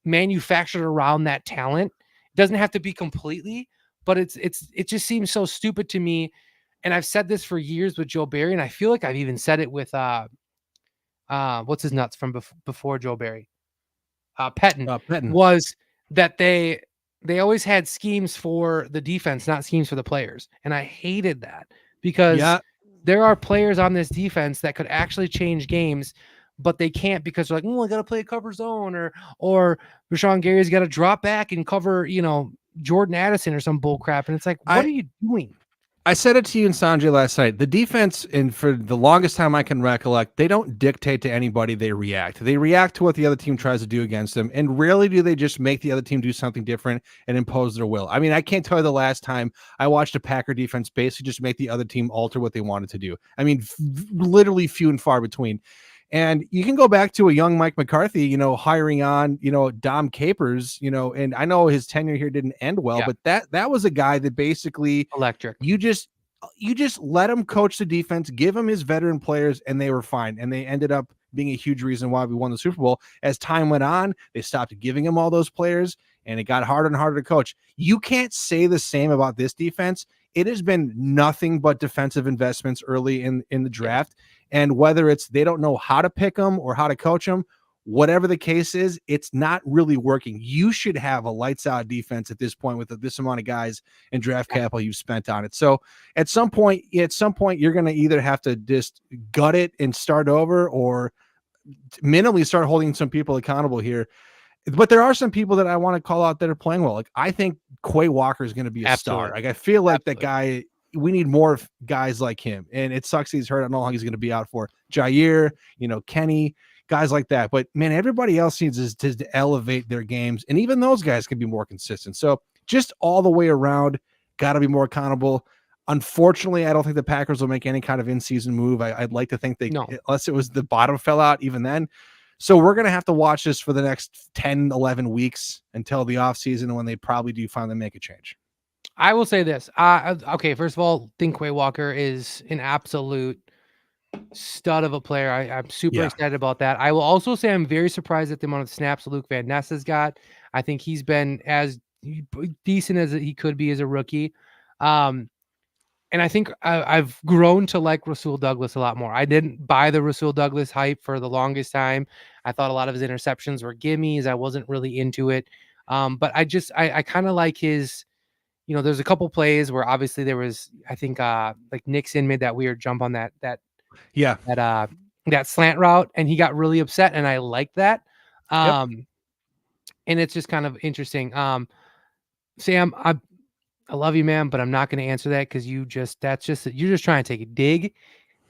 manufactured around that talent. It doesn't have to be completely, but it just seems so stupid to me. And I've said this for years with Joe Barry, and I feel like I've even said it with what's his nuts from before Joe Barry, Pettin, Pettin. was that they always had schemes for the defense, not schemes for the players, and I hated that because Yeah. there are players on this defense that could actually change games, but they can't because they're like, oh, I got to play a cover zone, or Rashawn Gary's got to drop back and cover, Jordan Addison or some bull crap. And it's like, what are you doing? I said it to you and Sanjay last night. The defense, and for the longest time I can recollect, they don't dictate to anybody. They react. They react to what the other team tries to do against them. And rarely do they just make the other team do something different and impose their will. I mean, I can't tell you the last time I watched a Packer defense basically just make the other team alter what they wanted to do. I mean, literally few and far between. And you can go back to a young Mike McCarthy, hiring on, Dom Capers, and I know his tenure here didn't end well, but that was a guy that basically electric. You just let him coach the defense, give him his veteran players, and they were fine. And they ended up being a huge reason why we won the Super Bowl. As time went on, they stopped giving him all those players, and it got harder and harder to coach. You can't say the same about this defense. It has been nothing but defensive investments early in the draft. And whether it's they don't know how to pick them or how to coach them, whatever the case is, it's not really working. You should have a lights out defense at this point with this amount of guys and draft capital you've spent on it. So at some point, you're going to either have to just gut it and start over, or minimally start holding some people accountable here. But there are some people that I want to call out that are playing well. Like, I think Quay Walker is going to be a star. Like, I feel like that guy, we need more guys like him. And it sucks he's hurt. I don't know how he's going to be out for. Jair, Kenny, guys like that. But man, everybody else needs to elevate their games. And even those guys can be more consistent. So just all the way around, got to be more accountable. Unfortunately, I don't think the Packers will make any kind of in-season move. I'd like to think unless it was the bottom fell out, even then. So we're going to have to watch this for the next 10, 11 weeks until the offseason, when they probably do finally make a change. I will say this. Okay, first of all, I think Quay Walker is an absolute stud of a player. I'm super excited about that. I will also say I'm very surprised at the amount of snaps Luke Van Ness has got. I think he's been as decent as he could be as a rookie. And I think I've grown to like Rasul Douglas a lot more. I didn't buy the Rasul Douglas hype for the longest time. I thought a lot of his interceptions were gimmies. I wasn't really into it. But I kind of like his, there's a couple plays where obviously there was, I think like Nixon made that weird jump on that slant route, and he got really upset, and I liked that. And it's just kind of interesting. Sam, I love you, man, but I'm not going to answer that because you're just trying to take a dig,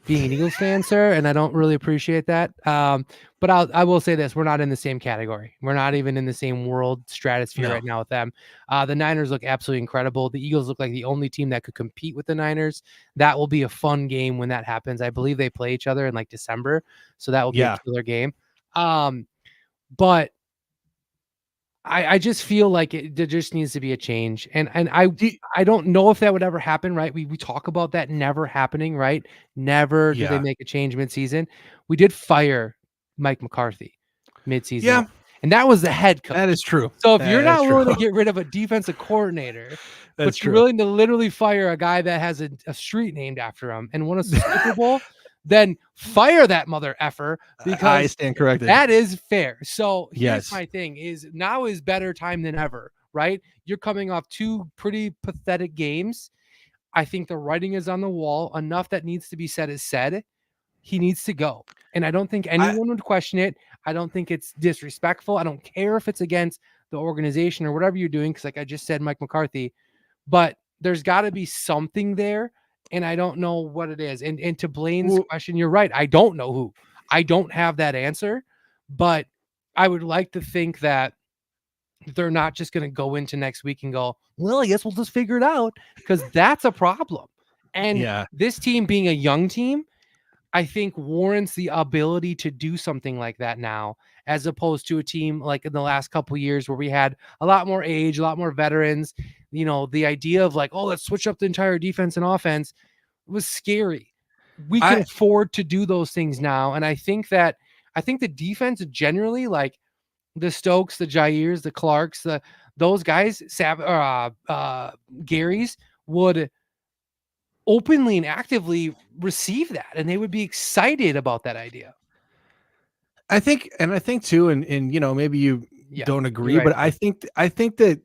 being an Eagles fan, sir, and I don't really appreciate that. But I will say this: we're not in the same category. We're not even in the same world stratosphere right now with them. The Niners look absolutely incredible. The Eagles look like the only team that could compete with the Niners. That will be a fun game when that happens. I believe they play each other in like December, so that will be a killer game. But I just feel like there just needs to be a change. And I don't know if that would ever happen, right? We talk about that never happening, right? Never do they make a change midseason. We did fire Mike McCarthy midseason. Yeah. And that was the head coach. That is true. So if you're not willing to get rid of a defensive coordinator, but you're willing to literally fire a guy that has a street named after him and won a Super Bowl, then fire that mother effer, because I stand corrected. That is fair. So here's my thing: is now is better time than ever, right? You're coming off two pretty pathetic games. I think the writing is on the wall. Enough that needs to be said is said. He needs to go. And I don't think anyone would question it. I don't think it's disrespectful. I don't care if it's against the organization or whatever you're doing, because like I just said, Mike McCarthy, but there's got to be something there. And I don't know what it is. And to Blaine's question, you're right. I don't know who. I don't have that answer, but I would like to think that they're not just going to go into next week and go, well, I guess we'll just figure it out, because that's a problem. And this team being a young team, I think warrants the ability to do something like that now, as opposed to a team like in the last couple of years where we had a lot more age, a lot more veterans. The idea of like, oh, let's switch up the entire defense and offense was scary. We can afford to do those things now. And I think the defense generally, like the Stokes, the Jairs, the Clarks, the those guys, Gary's, would openly and actively receive that, and they would be excited about that idea. I think too, and maybe you Yeah, don't you're agree, right. but I think that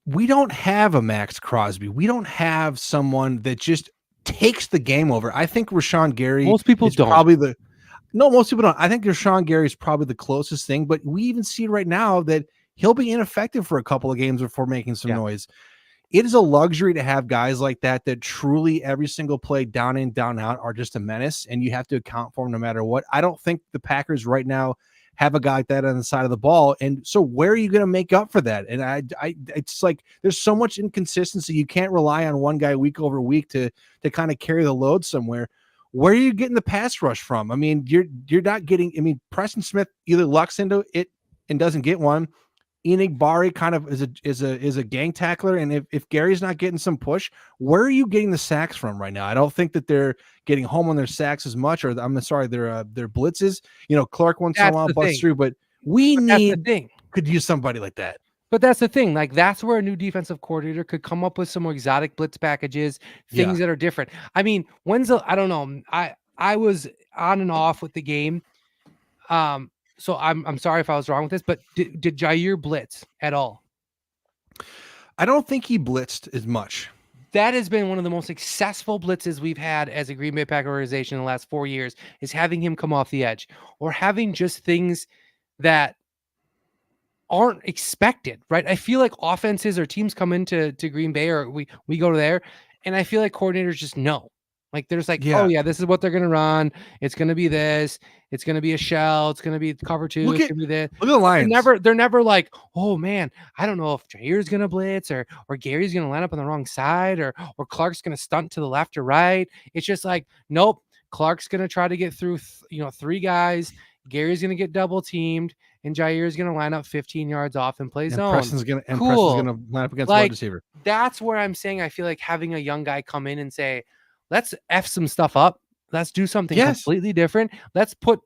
we don't have a Max Crosby. We don't have someone that just takes the game over. I think Rashawn Gary Most people is don't. probably most people don't. I think Rashawn Gary is probably the closest thing, but we even see right now that he'll be ineffective for a couple of games before making some noise. It is a luxury to have guys like that truly every single play down in, down out are just a menace, and you have to account for them no matter what. I don't think the Packers right now have a guy like that on the side of the ball. And so where are you going to make up for that? And it's like, there's so much inconsistency. You can't rely on one guy week over week to kind of carry the load somewhere. Where are you getting the pass rush from? I mean, you're not getting, Preston Smith either lucks into it and doesn't get one. Enigbari kind of is a gang tackler, and if Gary's not getting some push, where are you getting the sacks from right now? I don't think that they're getting home on their sacks as much, or their blitzes. Clark once in a while busts through, but could use somebody like that. But that's the thing. Like, that's where a new defensive coordinator could come up with some more exotic blitz packages, things that are different. I mean, I don't know. I was on and off with the game. So I'm sorry if I was wrong with this, but did Jair blitz at all? I don't think he blitzed as much. That has been one of the most successful blitzes we've had as a Green Bay Packer organization in the last 4 years, is having him come off the edge or having just things that aren't expected, right? I feel like offenses or teams come into Green Bay, or we go to there, and I feel like coordinators just know. Like, there's like, oh yeah, this is what they're going to run. It's going to be this. It's going to be a shell. It's going to be cover two. It's going to be this. Look at the Lions. They're never like, oh man, I don't know if Jair's going to blitz or Gary's going to line up on the wrong side or Clark's going to stunt to the left or right. It's just like, nope, Clark's going to try to get through, three guys. Gary's going to get double teamed, and Jair's going to line up 15 yards off and play zone. Preston's going to line up against the wide receiver. That's where I'm saying I feel like having a young guy come in and say, let's F some stuff up. Let's do something completely different. Let's put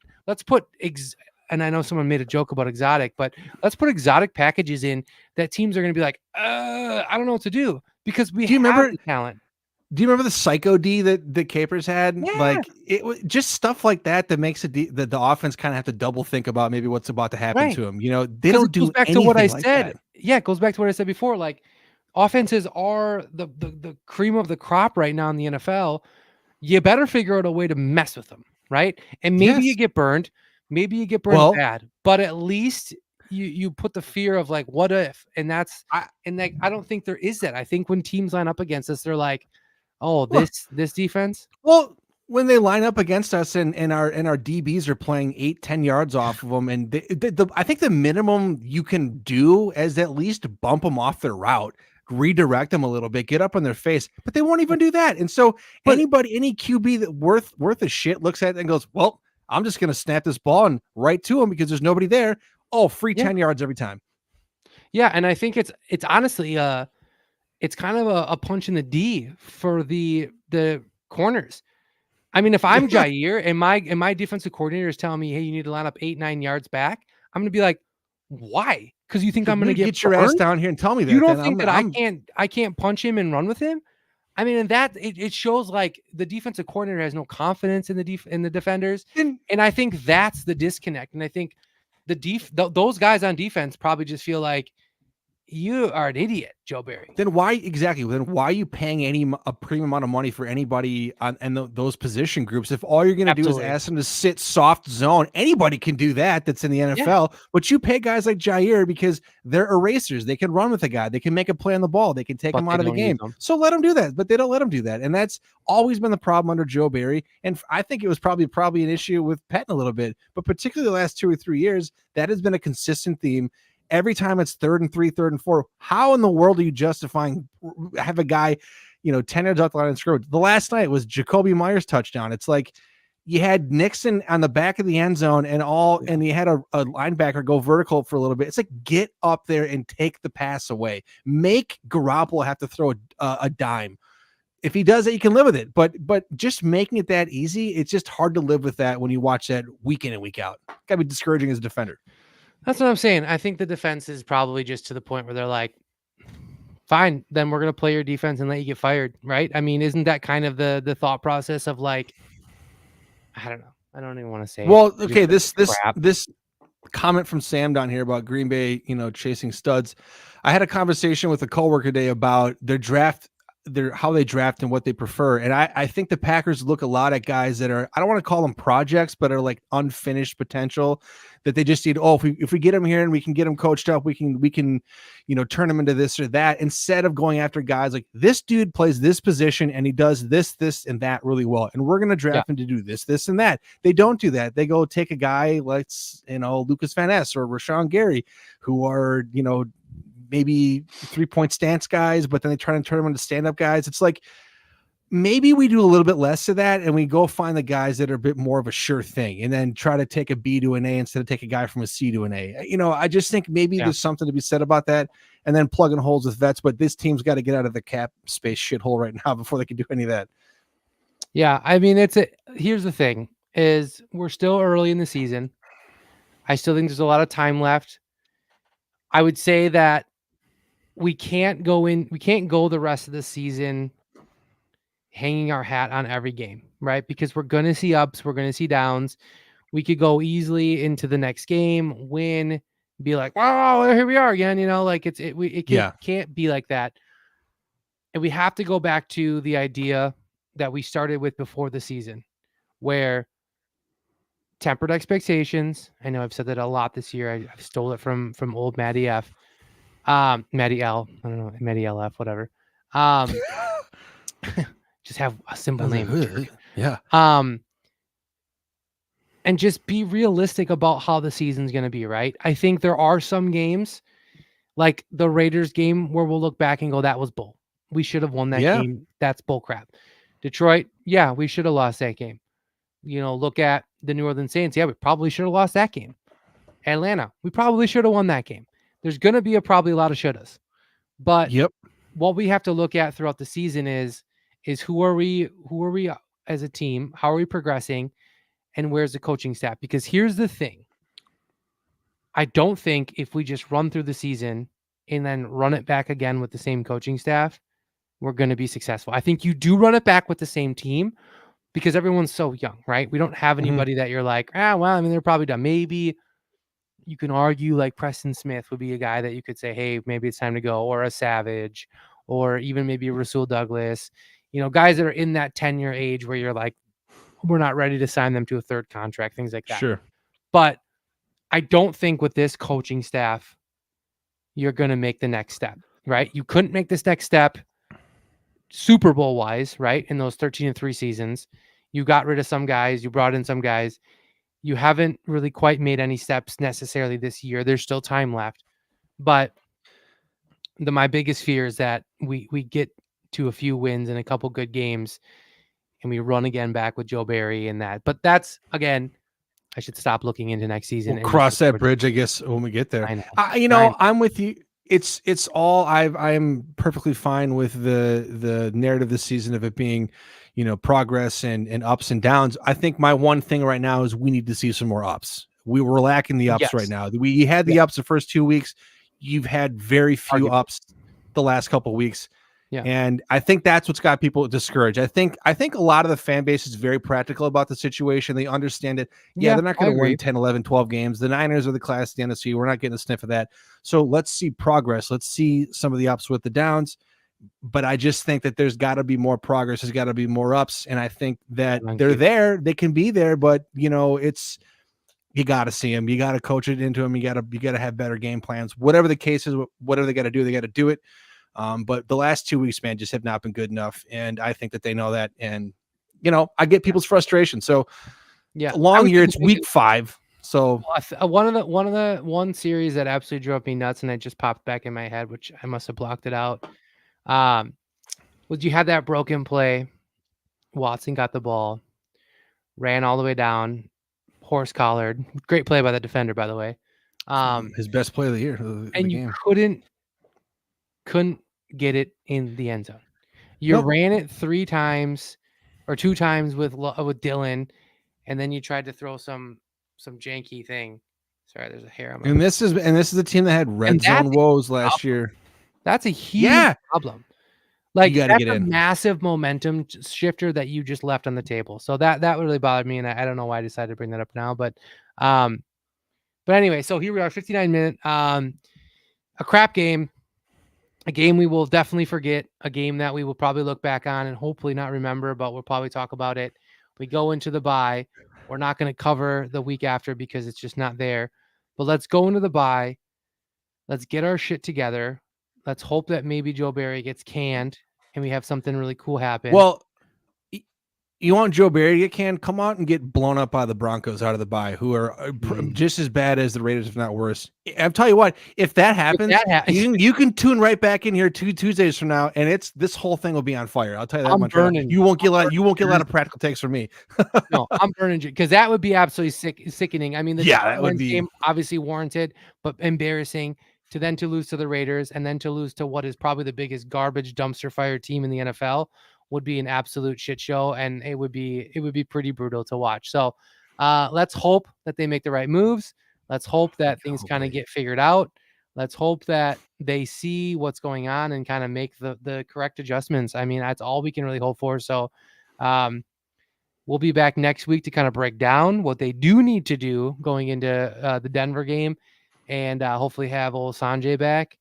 and I know someone made a joke about exotic, but let's put exotic packages in that teams are going to be like, I don't know what to do, because we have the talent. Do you remember the Psycho D that Capers had? Yeah. Like, it was just stuff like that makes the offense kind of have to double think about maybe what's about to happen to him. They don't do back anything to what I like said. that. Yeah, it goes back to what I said before. Like, offenses are the cream of the crop right now in the NFL. You better figure out a way to mess with them, right? And maybe you get burned. Maybe you get burned bad, but at least you put the fear of like, what if? And I don't think there is that. I think when teams line up against us, they're like, oh, this defense. Well, when they line up against us and our DBs are playing 8-10 yards off of them, and I think the minimum you can do is at least bump them off their route, redirect them a little bit, get up on their face, but they won't even do that. And so any QB that worth a shit looks at it and goes, well, I'm just going to snap this ball and right to him because there's nobody there. Oh, free 10 yards every time. Yeah. And I think it's honestly, it's kind of a punch in the D for the corners. I mean, if I'm Jair and my defensive coordinator is telling me, hey, you need to line up 8-9 yards back, I'm going to be like, why? Because you think I'm going to get your ass down here and tell me that. You don't think that I can't punch him and run with him? I mean, and that it shows like the defensive coordinator has no confidence in the defenders, and I think that's the disconnect. And I think those guys on defense probably just feel like, you are an idiot, Joe Barry. Then why are you paying a premium amount of money for anybody those position groups if all you're going to do is ask them to sit soft zone? Anybody can do that that's in the NFL, but you pay guys like Jair because they're erasers. They can run with a guy. They can make a play on the ball. They can take him out of the game. So let them do that, but they don't let them do that. And that's always been the problem under Joe Barry. And I think it was probably an issue with Pettine a little bit, but particularly the last 2 or 3 years, that has been a consistent theme. Every time it's 3rd and 3, 3rd and 4, how in the world are you justifying have a guy, 10 yards off the line and scrimmage? The last night was Jacoby Myers touchdown. It's like you had Nixon on the back of the end zone and you had a linebacker go vertical for a little bit. It's like, get up there and take the pass away. Make Garoppolo have to throw a dime. If he does that, you can live with it. But just making it that easy, it's just hard to live with that when you watch that week in and week out. Gotta be discouraging as a defender. That's what I'm saying. I think the defense is probably just to the point where they're like, fine, then we're going to play your defense and let you get fired, right? I mean, isn't that kind of the thought process of like, I don't know. I don't even want to say Well, it. okay, Just crap. this comment from Sam down here about Green Bay, chasing studs. I had a conversation with a coworker today about their draft, how they draft and what they prefer. And I think the Packers look a lot at guys that are, I don't want to call them projects, but are like unfinished potential that they just need. Oh, if we get them here and we can get them coached up, we can, turn them into this or that, instead of going after guys like this dude plays this position and he does this, and that really well. And we're going to draft him to do this, and that. They don't do that. They go take a guy like, Lucas Van Ness or Rashawn Gary, who are, maybe 3-point stance guys, but then they try and turn them into stand-up guys. It's like, maybe we do a little bit less of that and we go find the guys that are a bit more of a sure thing and then try to take a B to an A instead of take a guy from a C to an A. I just think maybe there's something to be said about that, and then plugging holes with vets, but this team's got to get out of the cap space shithole right now before they can do any of that. Yeah. I mean, here's the thing is we're still early in the season. I still think there's a lot of time left. I would say that we can't go the rest of the season hanging our hat on every game, right? Because we're going to see ups, we're going to see downs. We could go easily into the next game, win, be like, "Wow, here we are again." Can't be like that. And we have to go back to the idea that we started with before the season, where tempered expectations. I know I've said that a lot this year. I stole it from old Matty F. Matty L. I don't know, Matty LF, whatever. Just have a simple name. Yeah. And just be realistic about how the season's going to be, right? I think there are some games like the Raiders game where we'll look back and go, that was bull. We should have won that game. That's bull crap. Detroit, yeah, we should have lost that game. Look at the New Orleans Saints. Yeah, we probably should have lost that game. Atlanta, we probably should have won that game. There's going to be probably a lot of shouldas. But what we have to look at throughout the season is who are we as a team? How are we progressing? And where's the coaching staff? Because here's the thing. I don't think if we just run through the season and then run it back again with the same coaching staff, we're going to be successful. I think you do run it back with the same team because everyone's so young, right? We don't have anybody that you're like, they're probably done. Maybe you can argue like Preston Smith would be a guy that you could say, hey, maybe it's time to go, or a Savage, or even maybe a Rasul Douglas, guys that are in that 10-year age where you're like, we're not ready to sign them to a third contract, things like that. Sure. But I don't think with this coaching staff, you're going to make the next step, right? You couldn't make this next step Super Bowl wise, right? In those 13-3 seasons, you got rid of some guys, you brought in some guys. You haven't really quite made any steps necessarily this year. There's still time left. But my biggest fear is that we get to a few wins and a couple good games and we run again back with Joe Barry and that. But that's, again, I should stop looking into next season. We'll cross that bridge, I guess, when we get there. I know. I'm with you. It's all I'm perfectly fine with the narrative this season of it being, progress and ups and downs. I think my one thing right now is we need to see some more ups. We were lacking the ups right now. We had the ups the first 2 weeks. You've had very few ups the last couple of weeks. Yeah. And I think that's what's got people discouraged. I think a lot of the fan base is very practical about the situation. They understand it. Yeah, they're not going to win 10, 11, 12 games. The Niners are the class of the NFC. We're not getting a sniff of that. So let's see progress. Let's see some of the ups with the downs. But I just think that there's got to be more progress. There's got to be more ups. And I think that they're there. They can be there. But, it's you got to see them. You got to coach it into them. You got to have better game plans. Whatever the case is, whatever they got to do it. But the last 2 weeks, man, just have not been good enough. And I think that they know that. And, I get people's frustration. So long year, it's week 5. So one series that absolutely drove me nuts and it just popped back in my head, which I must have blocked it out. Was you had that broken play. Watson got the ball, ran all the way down, horse collared. Great play by the defender, by the way. His best play of the year. And you couldn't get it in the end zone. You ran it 3 times or 2 times with Dylan, and then you tried to throw some janky thing Sorry, there's a hair on my. And this is the team that had red And that's zone woes last year. That's a huge Yeah. problem. Like gotta that's get a in. massive momentum shifter that you just left on the table. So that really bothered me, and I don't know why I decided to bring that up now, but anyway, so here we are, 59-minute, a crap game, a game we will definitely forget, a game that we will probably look back on and hopefully not remember, but we'll probably talk about it. We go into the bye. We're not going to cover the week after because it's just not there. But let's go into the bye. Let's get our shit together. Let's hope that maybe Joe Barry gets canned and we have something really cool happen. Well, you want Joe Barry to get canned? Come out and get blown up by the Broncos out of the bye, who are just as bad as the Raiders, if not worse. I'll tell you what, if that happens, you can tune right back in here 2 Tuesdays from now, and this whole thing will be on fire. I'll tell you that I'm much. burning. You won't get a lot of practical takes from me. No, I'm burning because that would be absolutely sickening. I mean, that would be game obviously warranted, but embarrassing to lose to the Raiders and then to lose to what is probably the biggest garbage dumpster fire team in the NFL would be an absolute shit show, and it would be pretty brutal to watch. So let's hope that they make the right moves. Let's hope that things kind of get figured out. Let's hope that they see what's going on and kind of make the correct adjustments. I mean, that's all we can really hope for. So we'll be back next week to kind of break down what they do need to do going into the Denver game, and hopefully have old Sanjay back.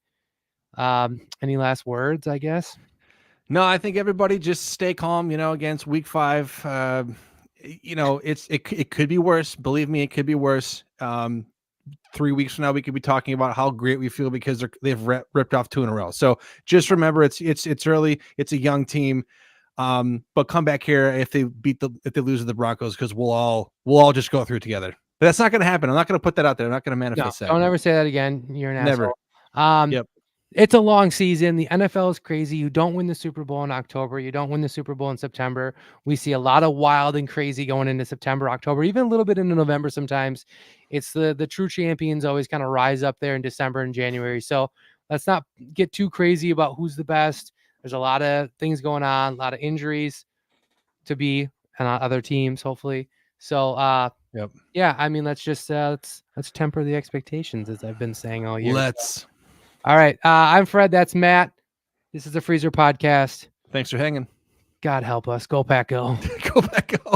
Any last words, I guess? No, I think everybody just stay calm, against week 5. It could be worse. Believe me, it could be worse. 3 weeks from now, we could be talking about how great we feel because they've ripped off 2 in a row. So just remember, it's early. It's a young team. But come back here if they lose to the Broncos, because we'll all just go through together. But that's not going to happen. I'm not going to put that out there. I'm not going to manifest that. Don't ever say that again. You're an Never. asshole. Yep. It's a long season. The NFL is crazy. You don't win the Super Bowl in October. You don't win the Super Bowl in September. We see a lot of wild and crazy going into September, October, even a little bit into November sometimes. It's the true champions always kind of rise up there in December and January. So let's not get too crazy about who's the best. There's a lot of things going on, a lot of injuries to be on other teams, hopefully. So, yep. Yeah, I mean, let's just let's temper the expectations, as I've been saying all year. All right. I'm Fred. That's Matt. This is the Freezer Podcast. Thanks for hanging. God help us. Go Pack Go. Go Pack Go.